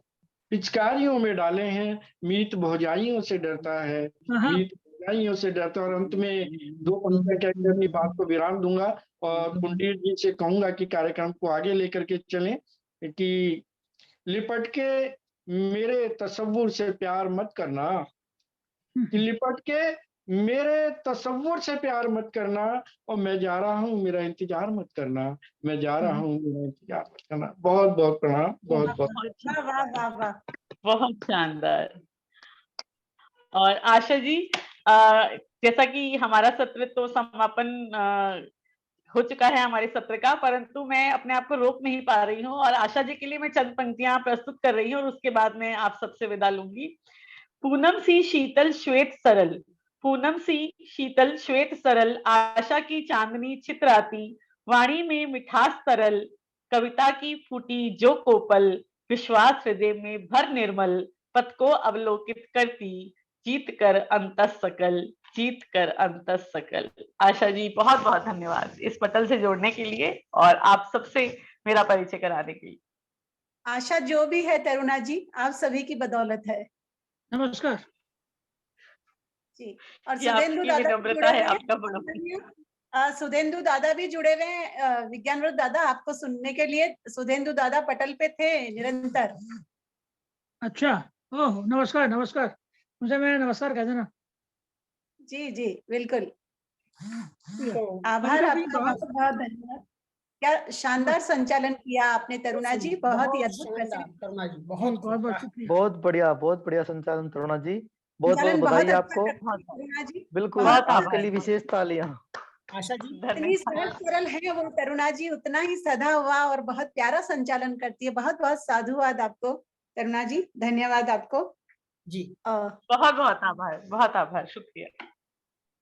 पिचकारियों में डाले हैं, मीत भौजाइयों से डरता है, हाँ। मीत भौजाइयों से डरता है। और अंत में 2 पंक्तियां कह के अपनी बात को विराम दूंगा और कुंडीर जी से कहूंगा कि कार्यक्रम को आगे लेकर के चलें, कि लिपट के मेरे तसव्वुर से प्यार मत करना, कि लिपट के मेरे तसव्वुर से प्यार मत करना, और मैं जा रहा हूँ मेरा इंतजार मत करना, मैं जा रहा हूँ मेरा इंतजार मत करना। बहुत बहुत प्रणाम, बहुत बहुत वाह वाह वाह वाह। बहुत शानदार। और आशा जी, जैसा कि हमारा सत्र तो समापन हो चुका है हमारे सत्र का, परंतु मैं अपने आप को रोक नहीं पा रही हूँ और आशा जी के लिए मैं चंद पंक्तियां प्रस्तुत कर रही हूँ और उसके बाद मैं आप सबसे विदा लूंगी। पूनम सी शीतल श्वेत सरल, पूनम सी शीतल श्वेत सरल, आशा की चांदनी चित्राती, वाणी में मिठास तरल, कविता की फूटी जो कोपल, विश्वास हृदय में भर निर्मल, पथ को अवलोकित करती, जीत कर अंतस सकल, जीत कर अंतस सकल। आशा जी बहुत बहुत धन्यवाद इस पटल से जोड़ने के लिए और आप सबसे मेरा परिचय कराने के लिए। आशा जो भी है तरुणा जी, आप सभी की बदौलत है। नमस्कार जी। और ये सुधेंदु आपकी दादा भी विनम्रता जुड़े है, हुए हैं। आपका बड़ा सुधेंदु दादा भी जुड़े हुए हैं। विज्ञानवृत्त दादा आपको सुनने के लिए सुधेंदु दादा पटल पे थे निरंतर। अच्छा। ओह, नमस्कार नमस्कार, मुझे मैं नमस्कार कह देना। जी जी बिल्कुल। तो आभार कभी-कभी आपका, बात- बहुत बहुत धन्यवाद। क्या शानदार संचालन किया आपने तरुणा जी, बहुत ही अद्भुत शानदार प्रस्तुति। करुणा जी, जी, बहुत बहुत शुक्रिया। बहुत बढ़िया संचालन तरुणा जी, बहुत बहुत संचालन बहुत बधाई अच्छा आपको। करती है तरुणा जी। बिल्कुल, बहुत बहुत आपके आभार। लिए विशेष तालियां। आशा जी। इतनी सहज सरल है वो तरुणा जी, उतना ही सधा हुआ और बहुत प्यारा संचालन करती है। बहुत बहुत साधुवाद आपको तरुणा जी, धन्यवाद आपको। जी अ, बहुत बहुत आभार, बहुत आभार, शुक्रिया।